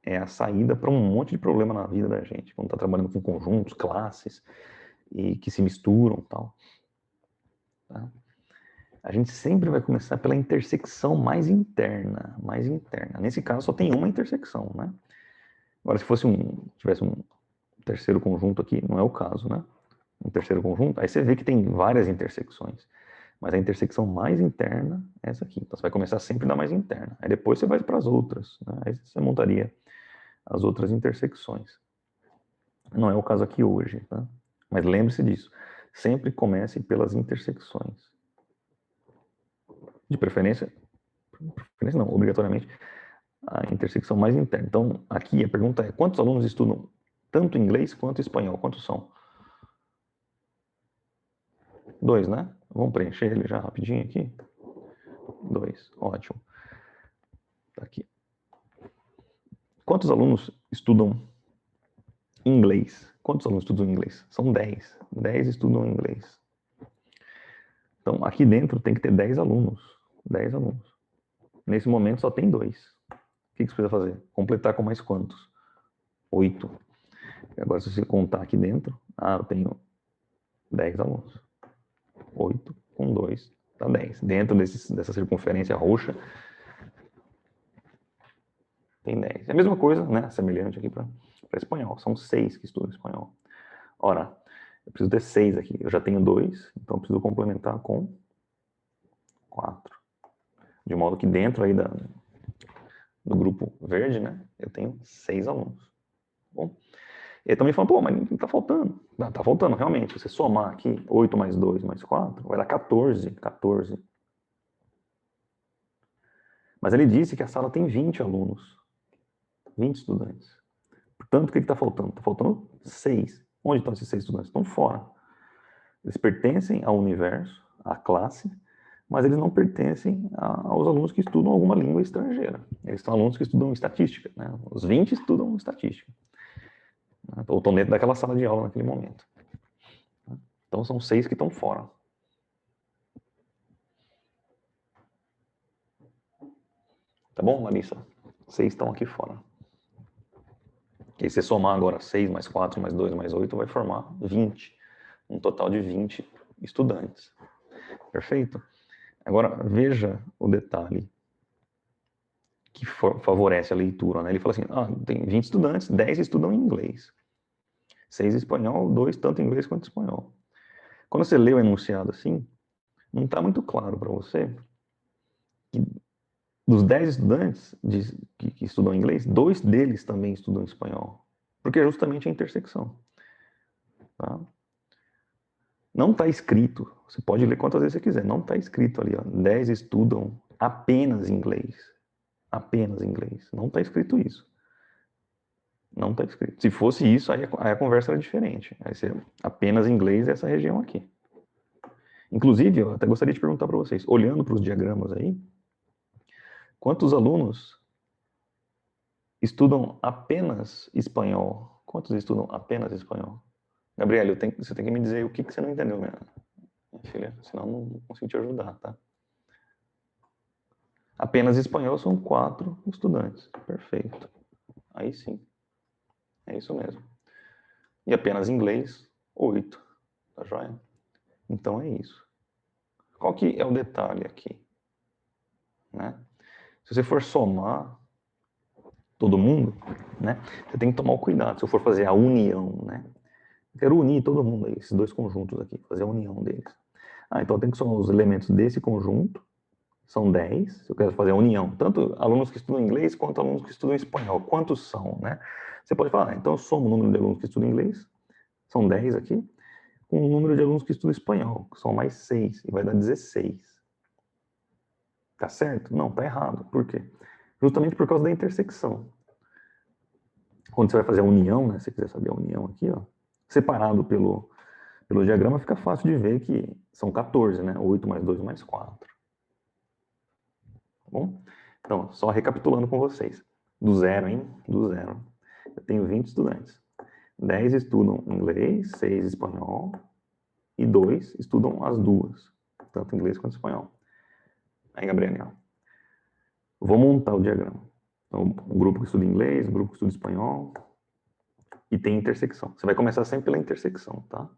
É a saída para um monte de problema na vida da gente, quando está trabalhando com conjuntos, classes, e que se misturam e tal. Tá? A gente sempre vai começar pela intersecção mais interna, mais interna. Nesse caso, só tem uma intersecção, né? Agora, se fosse tivesse um terceiro conjunto aqui, não é o caso, né? Um terceiro conjunto, aí você vê que tem várias intersecções. Mas a intersecção mais interna é essa aqui. Então, você vai começar sempre da mais interna. Aí depois você vai para as outras, né? Aí você montaria as outras intersecções. Não é o caso aqui hoje, tá? Mas lembre-se disso. Sempre comece pelas intersecções. De preferência não, obrigatoriamente, a intersecção mais interna. Então, aqui a pergunta é, quantos alunos estudam tanto inglês quanto espanhol? Quantos são? 2, né? Vamos preencher ele já rapidinho aqui. 2, ótimo. Tá aqui. Quantos alunos estudam inglês? Quantos alunos estudam inglês? São 10. 10 estudam inglês. Então, aqui dentro tem que ter 10 alunos. 10 alunos. Nesse momento só tem 2. O que você precisa fazer? Completar com mais quantos? 8. Agora, se você contar aqui dentro, eu tenho 10 alunos. 8 com 2 dá 10. Dentro dessa circunferência roxa, tem 10. É a mesma coisa, né? Semelhante aqui para espanhol. São 6 que estudam espanhol. Ora, eu preciso ter 6 aqui. Eu já tenho 2, então eu preciso complementar com 4. De modo que dentro aí do grupo verde, né? Eu tenho 6 alunos. Bom, ele também fala, pô, mas tá faltando. Tá faltando, realmente. Se você somar aqui 8 mais 2 mais 4, vai dar 14. 14. Mas ele disse que a sala tem 20 alunos. 20 estudantes. Portanto, o que está faltando? Está faltando 6. Onde estão esses 6 estudantes? Estão fora. Eles pertencem ao universo, à classe, mas eles não pertencem aos alunos que estudam alguma língua estrangeira. Eles são alunos que estudam estatística. Né? Os 20 estudam estatística. Ou estão dentro daquela sala de aula naquele momento. Então são 6 que estão fora. Tá bom, Larissa? 6 estão aqui fora. E se você somar agora 6 mais 4 mais 2 mais 8, vai formar 20. Um total de 20 estudantes. Perfeito? Agora, veja o detalhe que favorece a leitura. Né? Ele fala assim, tem 20 estudantes, 10 estudam inglês. 6 espanhol, 2 tanto inglês quanto espanhol. Quando você lê o enunciado assim, não está muito claro para você que dos 10 estudantes que estudam inglês, 2 deles também estudam espanhol. Porque é justamente a intersecção. Tá? Não está escrito, você pode ler quantas vezes você quiser, não está escrito ali, 10 estudam apenas inglês. Apenas inglês. Não está escrito isso. Não está escrito. Se fosse isso, aí a conversa era diferente. Aí seria apenas inglês essa região aqui. Inclusive, eu até gostaria de perguntar para vocês, olhando para os diagramas aí, quantos alunos estudam apenas espanhol? Quantos estudam apenas espanhol? Gabriel, você tem que me dizer o que você não entendeu, minha filha, senão eu não consigo te ajudar, tá? Apenas espanhol são 4 estudantes. Perfeito. Aí sim. É isso mesmo. E apenas inglês, 8. Tá joia? Então é isso. Qual que é o detalhe aqui? Né? Se você for somar todo mundo, né, você tem que tomar o cuidado. Se eu for fazer a união, né? Eu quero unir todo mundo aí, esses 2 conjuntos aqui, fazer a união deles. Então eu tenho que somar os elementos desse conjunto, são 10, se eu quero fazer a união, tanto alunos que estudam inglês quanto alunos que estudam espanhol. Quantos são, né? Você pode falar, então eu somo o número de alunos que estudam inglês, são 10 aqui, com o número de alunos que estudam espanhol, que são mais 6, e vai dar 16. Tá certo? Não, tá errado. Por quê? Justamente por causa da intersecção. Quando você vai fazer a união, né, se você quiser saber a união aqui, ó, separado pelo diagrama, fica fácil de ver que são 14, né? 8 mais 2 mais 4. Tá bom? Então, só recapitulando com vocês. Do zero, hein? Do zero. Eu tenho 20 estudantes. 10 estudam inglês, 6 espanhol e 2 estudam as duas, tanto inglês quanto espanhol. Aí, Gabriel, vou montar o diagrama. Então, o grupo que estuda inglês, o grupo que estuda espanhol, e tem intersecção. Você vai começar sempre pela intersecção, tá?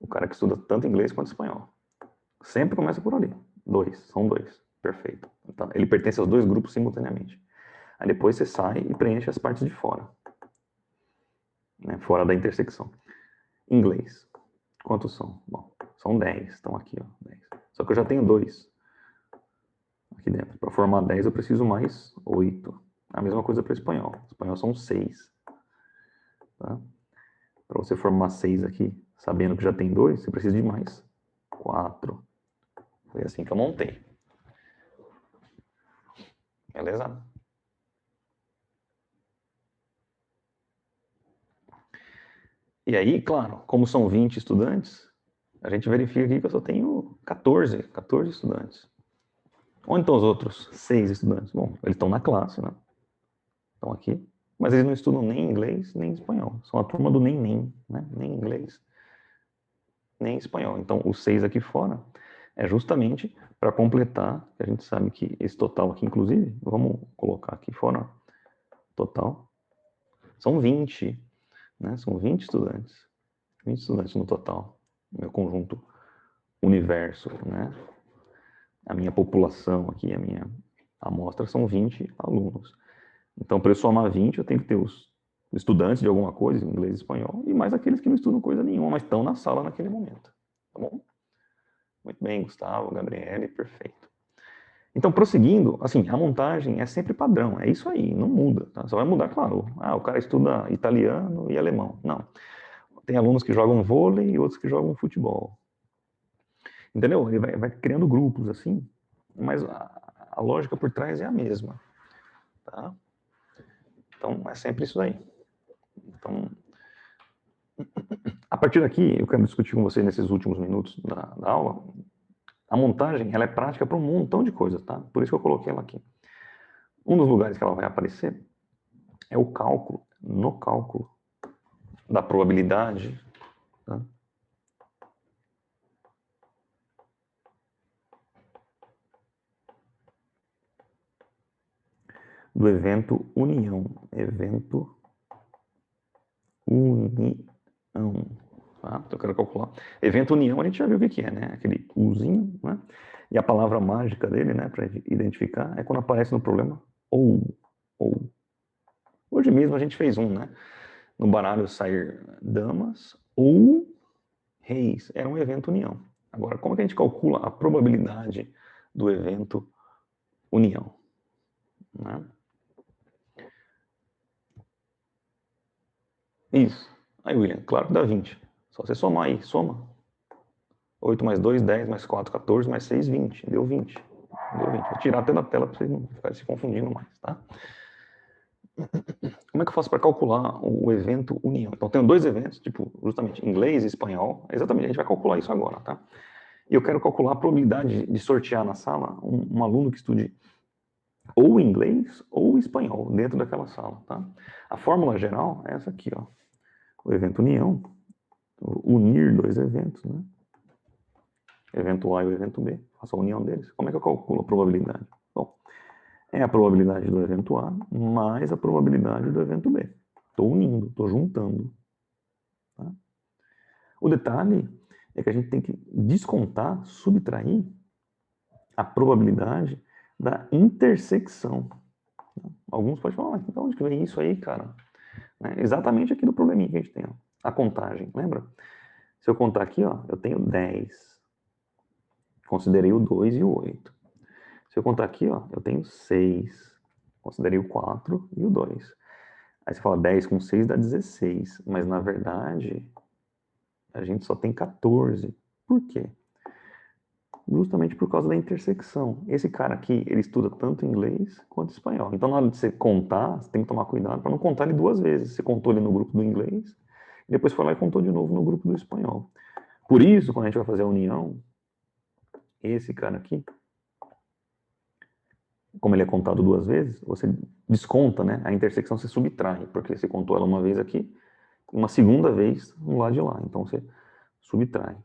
O cara que estuda tanto inglês quanto espanhol. Sempre começa por ali. São dois. Perfeito. Então, ele pertence aos dois grupos simultaneamente. Aí depois você sai e preenche as partes de fora. Né? Fora da intersecção. Inglês. Quantos são? Bom, são 10. Estão aqui, ó. 10. Só que eu já tenho 2 aqui dentro. Para formar 10 eu preciso mais 8. A mesma coisa para espanhol. Espanhol são 6. Tá? Para você formar 6 aqui, sabendo que já tem 2, você precisa de mais 4. Foi assim que eu montei. Beleza? E aí, claro, como são 20 estudantes, a gente verifica aqui que eu só tenho 14 estudantes. Onde estão os outros 6 estudantes? Bom, eles estão na classe, né? Estão aqui. Mas eles não estudam nem inglês, nem espanhol. São a turma do nem, né? Nem inglês, nem espanhol. Então, os 6 aqui fora é justamente para completar, que a gente sabe que esse total aqui, inclusive, vamos colocar aqui fora, total, são 20, né? São 20 estudantes. 20 estudantes no total, no meu conjunto universo, né? A minha população aqui, a minha amostra são 20 alunos. Então, para eu somar 20, eu tenho que ter os estudantes de alguma coisa, inglês e espanhol, e mais aqueles que não estudam coisa nenhuma, mas estão na sala naquele momento. Tá bom? Muito bem, Gustavo, Gabriele, perfeito. Então, prosseguindo, assim, a montagem é sempre padrão, é isso aí, não muda. Tá? Só vai mudar, claro. Ah, o cara estuda italiano e alemão. Não. Tem alunos que jogam vôlei e outros que jogam futebol. Entendeu? Ele vai criando grupos assim, mas a lógica por trás é a mesma. Tá? Então, é sempre isso aí. Então, a partir daqui, eu quero discutir com você nesses últimos minutos da aula. A montagem ela é prática para um montão de coisas, tá? Por isso que eu coloquei ela aqui. Um dos lugares que ela vai aparecer é o cálculo, no cálculo da probabilidade, tá? Do evento união. Evento união. Tá? Então eu quero calcular. Evento união a gente já viu o que é, né? Aquele Uzinho, né? E a palavra mágica dele, né, para identificar, é quando aparece no problema ou. Hoje mesmo a gente fez um, né? No baralho sair damas ou reis. Era um evento união. Agora, como que a gente calcula a probabilidade do evento união? Né? Isso. Aí, William, claro que dá 20. Só você somar aí, soma. 8 mais 2, 10, mais 4, 14, mais 6, 20. Deu 20. Deu 20. Vou tirar até da tela para vocês não ficarem se confundindo mais, tá? Como é que eu faço para calcular o evento união? Então, eu tenho 2 eventos, tipo, justamente inglês e espanhol. Exatamente, a gente vai calcular isso agora, tá? E eu quero calcular a probabilidade de sortear na sala um aluno que estude ou inglês ou espanhol dentro daquela sala, tá? A fórmula geral é essa aqui, ó. O evento união, unir 2 eventos, né? Evento A e o evento B, faço a união deles. Como é que eu calculo a probabilidade? Bom, é a probabilidade do evento A mais a probabilidade do evento B. Estou unindo, estou juntando. Tá? O detalhe é que a gente tem que descontar, subtrair a probabilidade da intersecção. Alguns podem falar, mas então onde que vem isso aí, cara? Né? Exatamente aqui do probleminha que a gente tem, ó. A contagem, lembra? Se eu contar aqui, ó, eu tenho 10. Considerei o 2 e o 8. Se eu contar aqui, ó, eu tenho 6. Considerei o 4 e o 2. Aí você fala 10 com 6 dá 16. Mas na verdade, a gente só tem 14. Por quê? Justamente por causa da intersecção. Esse cara aqui, ele estuda tanto inglês quanto espanhol. Então, na hora de você contar, você tem que tomar cuidado para não contar ele 2 vezes. Você contou ele no grupo do inglês, e depois foi lá e contou de novo no grupo do espanhol. Por isso, quando a gente vai fazer a união, esse cara aqui, como ele é contado duas vezes, você desconta, né? A intersecção você subtrai, porque você contou ela uma vez aqui, uma segunda vez no lado de lá. Então você subtrai.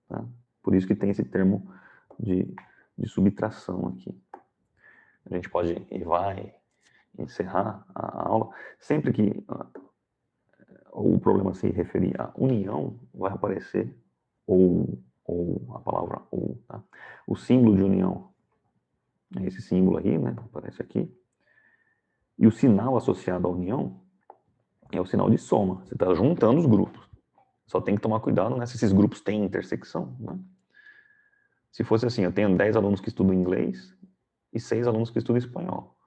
Tá? Por isso que tem esse termo de subtração aqui. A gente pode e vai encerrar a aula. Sempre que o problema se referir à união, vai aparecer ou a palavra ou. Tá? O símbolo de união é esse símbolo aí, né? Aparece aqui. E o sinal associado à união é o sinal de soma. Você está juntando os grupos. Só tem que tomar cuidado, né? Se esses grupos têm intersecção, né? Se fosse assim, eu tenho 10 alunos que estudam inglês e 6 alunos que estudam espanhol.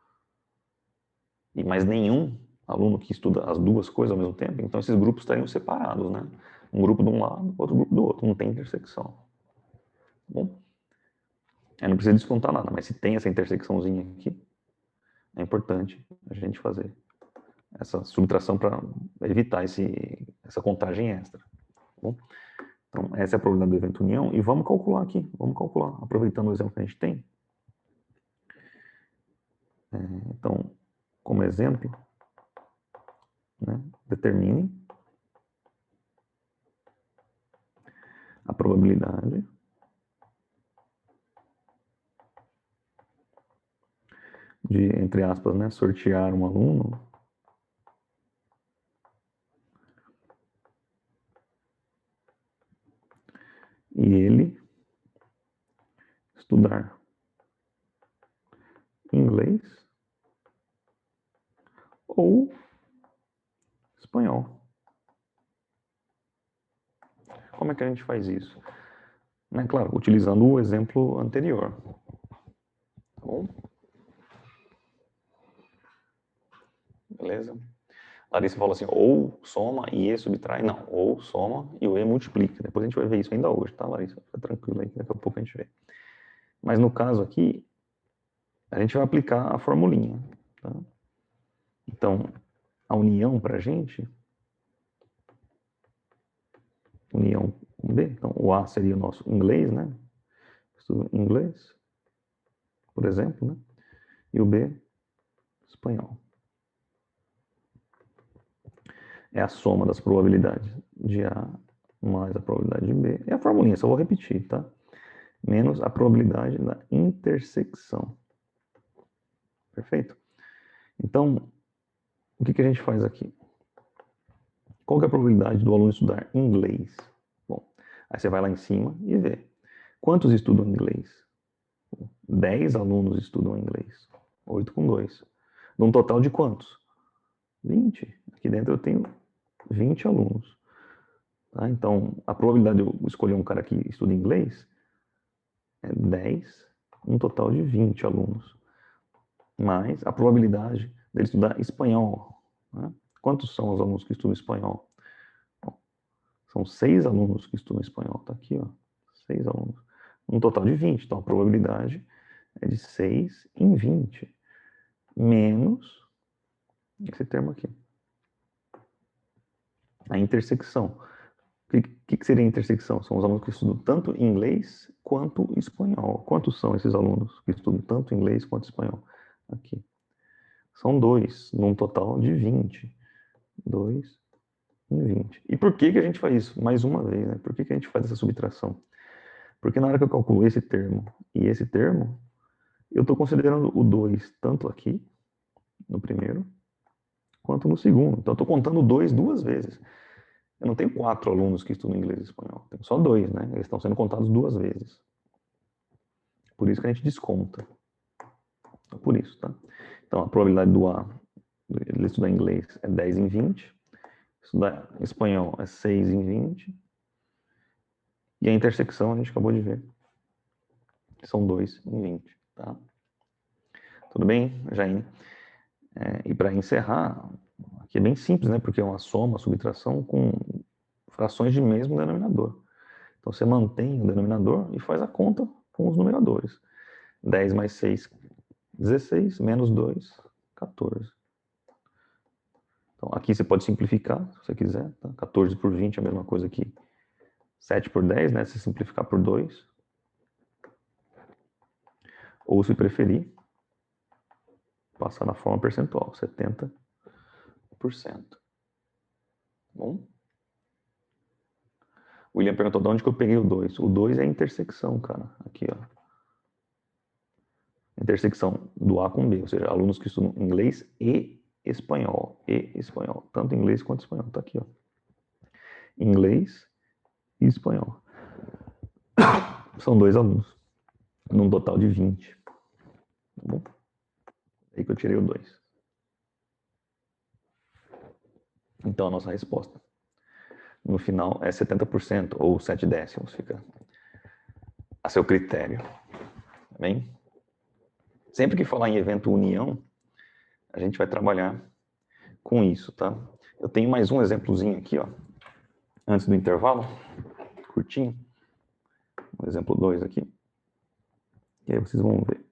E mais nenhum aluno que estuda as duas coisas ao mesmo tempo, então esses grupos estariam separados, né? Um grupo de um lado, outro grupo do outro. Não tem intersecção. Tá bom? Não precisa descontar nada, mas se tem essa intersecçãozinha aqui, é importante a gente fazer essa subtração para evitar essa contagem extra. Tá bom? Então, essa é a probabilidade do evento união. E vamos calcular aqui. Vamos calcular, aproveitando o exemplo que a gente tem. Então, como exemplo, né, determine a probabilidade de, entre aspas, né, sortear um aluno e ele estudar inglês ou espanhol. Como é que a gente faz isso? Né, claro, utilizando o exemplo anterior. Tá bom? Beleza? Larissa falou assim, ou soma e E subtrai. Não, ou soma e o E multiplica. Depois a gente vai ver isso ainda hoje, tá, Larissa? Fica tranquilo aí, daqui a pouco a gente vê. Mas no caso aqui, a gente vai aplicar a formulinha. Tá? Então, a união para a gente, união com B, então o A seria o nosso inglês, né? Estudo inglês, por exemplo, né? E o B, espanhol. É a soma das probabilidades de A mais a probabilidade de B. É a formulinha, só vou repetir, tá? Menos a probabilidade da intersecção. Perfeito? Então, o que a gente faz aqui? Qual que é a probabilidade do aluno estudar inglês? Bom, aí você vai lá em cima e vê. Quantos estudam inglês? 10 alunos estudam inglês. 8 com 2. Num total de quantos? 20. Aqui dentro eu tenho 20 alunos. Tá? Então, a probabilidade de eu escolher um cara que estuda inglês é 10, um total de 20 alunos. Mais a probabilidade dele estudar espanhol. Né? Quantos são os alunos que estudam espanhol? Bom, são 6 alunos que estudam espanhol. Está aqui, ó, 6 alunos. Um total de 20. Então, a probabilidade é de 6 em 20. Menos esse termo aqui. A intersecção. O que seria a intersecção? São os alunos que estudam tanto inglês quanto espanhol. Quantos são esses alunos que estudam tanto inglês quanto espanhol? Aqui. São 2, num total de 20. 2 em 20. E por que a gente faz isso? Mais uma vez, né? Por que a gente faz essa subtração? Porque na hora que eu calculo esse termo e esse termo, eu estou considerando o 2 tanto aqui, no primeiro, quanto no segundo. Então eu estou contando 2 duas vezes. Eu não tenho 4 alunos que estudam inglês e espanhol. Tenho só 2, né? Eles estão sendo contados duas vezes. Por isso que a gente desconta. Então, por isso, tá? Então, a probabilidade do A, ele estudar inglês, é 10 em 20. Estudar espanhol é 6 em 20. E a intersecção, a gente acabou de ver, são 2 em 20, tá? Tudo bem, Jaine? E para encerrar, aqui é bem simples, né? Porque é uma soma, subtração com frações de mesmo denominador. Então, você mantém o denominador e faz a conta com os numeradores. 10 mais 6, 16, menos 2, 14. Então, aqui você pode simplificar, se você quiser. Tá? 14 por 20 é a mesma coisa que 7 por 10, né? Se simplificar por 2. Ou, se preferir, passar na forma percentual, 70%. Bom? O William perguntou de onde que eu peguei o 2. O 2 é a intersecção, cara. Aqui, ó. Intersecção do A com B, ou seja, alunos que estudam inglês e espanhol. Tanto inglês quanto espanhol. Tá aqui, ó. Inglês e espanhol. São 2 alunos. Num total de 20. Tá bom? Aí que eu tirei o 2. Então a nossa resposta no final é 70% ou 7 décimos, fica a seu critério. Tá bem? Sempre que falar em evento união, a gente vai trabalhar com isso, tá? Eu tenho mais um exemplozinho aqui, ó, antes do intervalo, curtinho. Um exemplo 2 aqui. E aí vocês vão ver.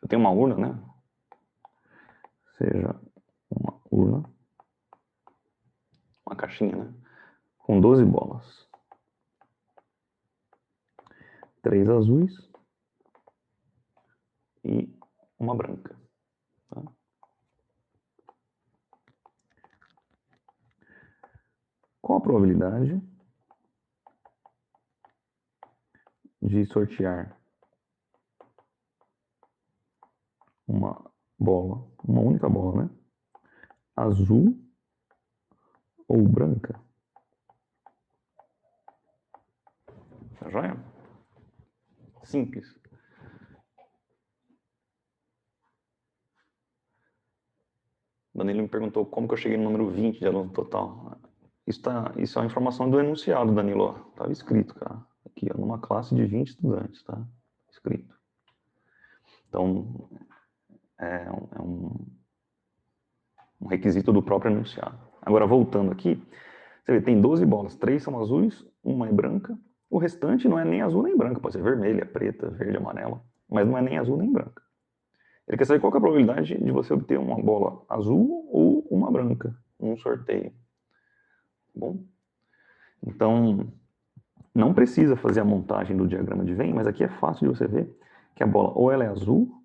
Eu tenho uma urna, né? Seja uma urna, uma caixinha, né? Com 12 bolas. 3 azuis e uma branca. Tá? Qual a probabilidade de sortear uma bola, uma única bola, né? Azul ou branca? Tá joia? Simples. Danilo me perguntou como que eu cheguei no número 20 de aluno total. Isso é uma informação do enunciado, Danilo. Estava escrito, cara. Aqui, ó, numa classe de 20 estudantes, tá? Escrito. Então, é um requisito do próprio enunciado. Agora, voltando aqui, você vê, tem 12 bolas. 3 são azuis, uma é branca. O restante não é nem azul nem branca. Pode ser vermelha, preta, verde, amarela. Mas não é nem azul nem branca. Ele quer saber qual que é a probabilidade de você obter uma bola azul ou uma branca num sorteio. Bom? Então, não precisa fazer a montagem do diagrama de Venn, mas aqui é fácil de você ver que a bola ou ela é azul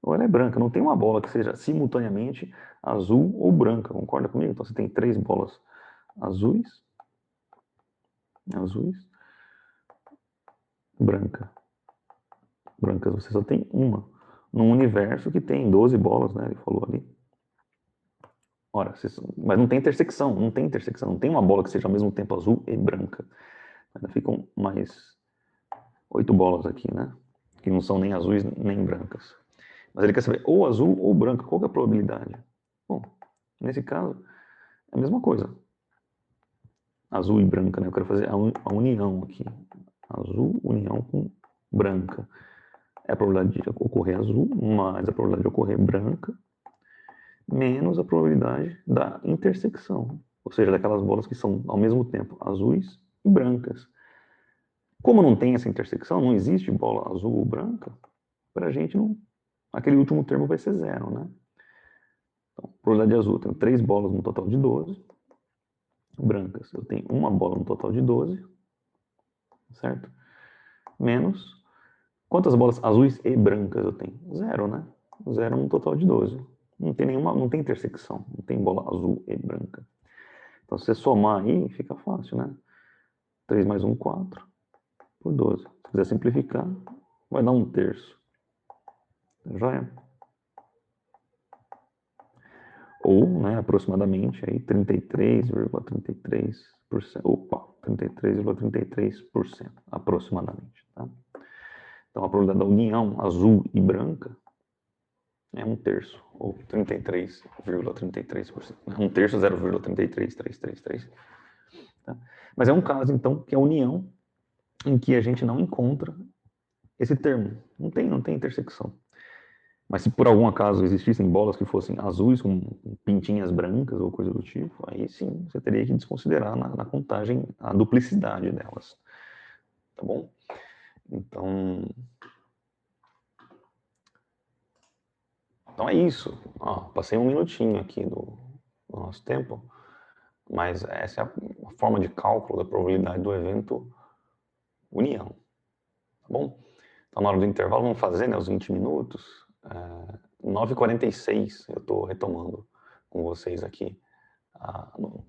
ou ela é branca. Não tem uma bola que seja simultaneamente azul ou branca. Concorda comigo? Então você tem 3 bolas azuis, branca. Brancas você só tem uma. Num universo que tem 12 bolas, né? Ele falou ali. Ora, mas não tem intersecção, não tem uma bola que seja ao mesmo tempo azul e branca. Ainda ficam mais 8 bolas aqui, né? Que não são nem azuis nem brancas. Mas ele quer saber ou azul ou branco. Qual que é a probabilidade? Bom, nesse caso, é a mesma coisa. Azul e branca, né? Eu quero fazer a união aqui. Azul, união com branca. É a probabilidade de ocorrer azul, mais a probabilidade de ocorrer branca, menos a probabilidade da intersecção. Ou seja, daquelas bolas que são, ao mesmo tempo, azuis e brancas. Como não tem essa intersecção, não existe bola azul ou branca, para a gente não... Aquele último termo vai ser 0, né? Então, probabilidade azul, eu tenho 3 bolas no total de 12. Brancas, eu tenho uma bola no total de 12. Certo? Menos... Quantas bolas azuis e brancas eu tenho? 0, né? 0 no total de 12. Não tem intersecção, não tem bola azul e branca. Então, se você somar aí, fica fácil, né? 3 mais 1, 4, por 12. Se quiser simplificar, vai dar 1/3. Joia? Ou, né, aproximadamente, aí 33,33%. Opa, 33,33%, aproximadamente, tá? Então, a probabilidade da união azul e branca é 1/3, ou 33,33%. 1/3, 0,33333. Tá? Mas é um caso, então, que é a união em que a gente não encontra esse termo. Não tem intersecção. Mas se por algum acaso existissem bolas que fossem azuis com pintinhas brancas ou coisa do tipo, aí sim, você teria que desconsiderar na contagem a duplicidade delas. Tá bom? Então é isso. Ó, passei um minutinho aqui do nosso tempo, mas essa é a forma de cálculo da probabilidade do evento união. Tá bom? Então, na hora do intervalo, vamos fazer, né, os 20 minutos. 9h46 eu estou retomando com vocês aqui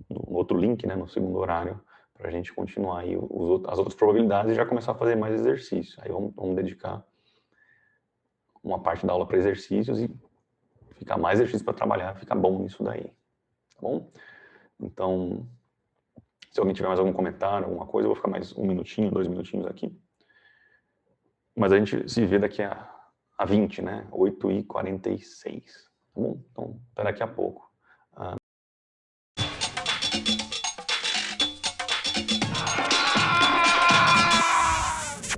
no outro link, né, no segundo horário, para a gente continuar aí as outras probabilidades e já começar a fazer mais exercício. Aí vamos dedicar uma parte da aula para exercícios e ficar mais exercício para trabalhar, ficar bom nisso daí, tá bom? Então, se alguém tiver mais algum comentário, alguma coisa, eu vou ficar mais 1 minutinho, 2 minutinhos aqui. Mas a gente se vê daqui a 20, né? 8h46, tá bom? Então, até daqui a pouco.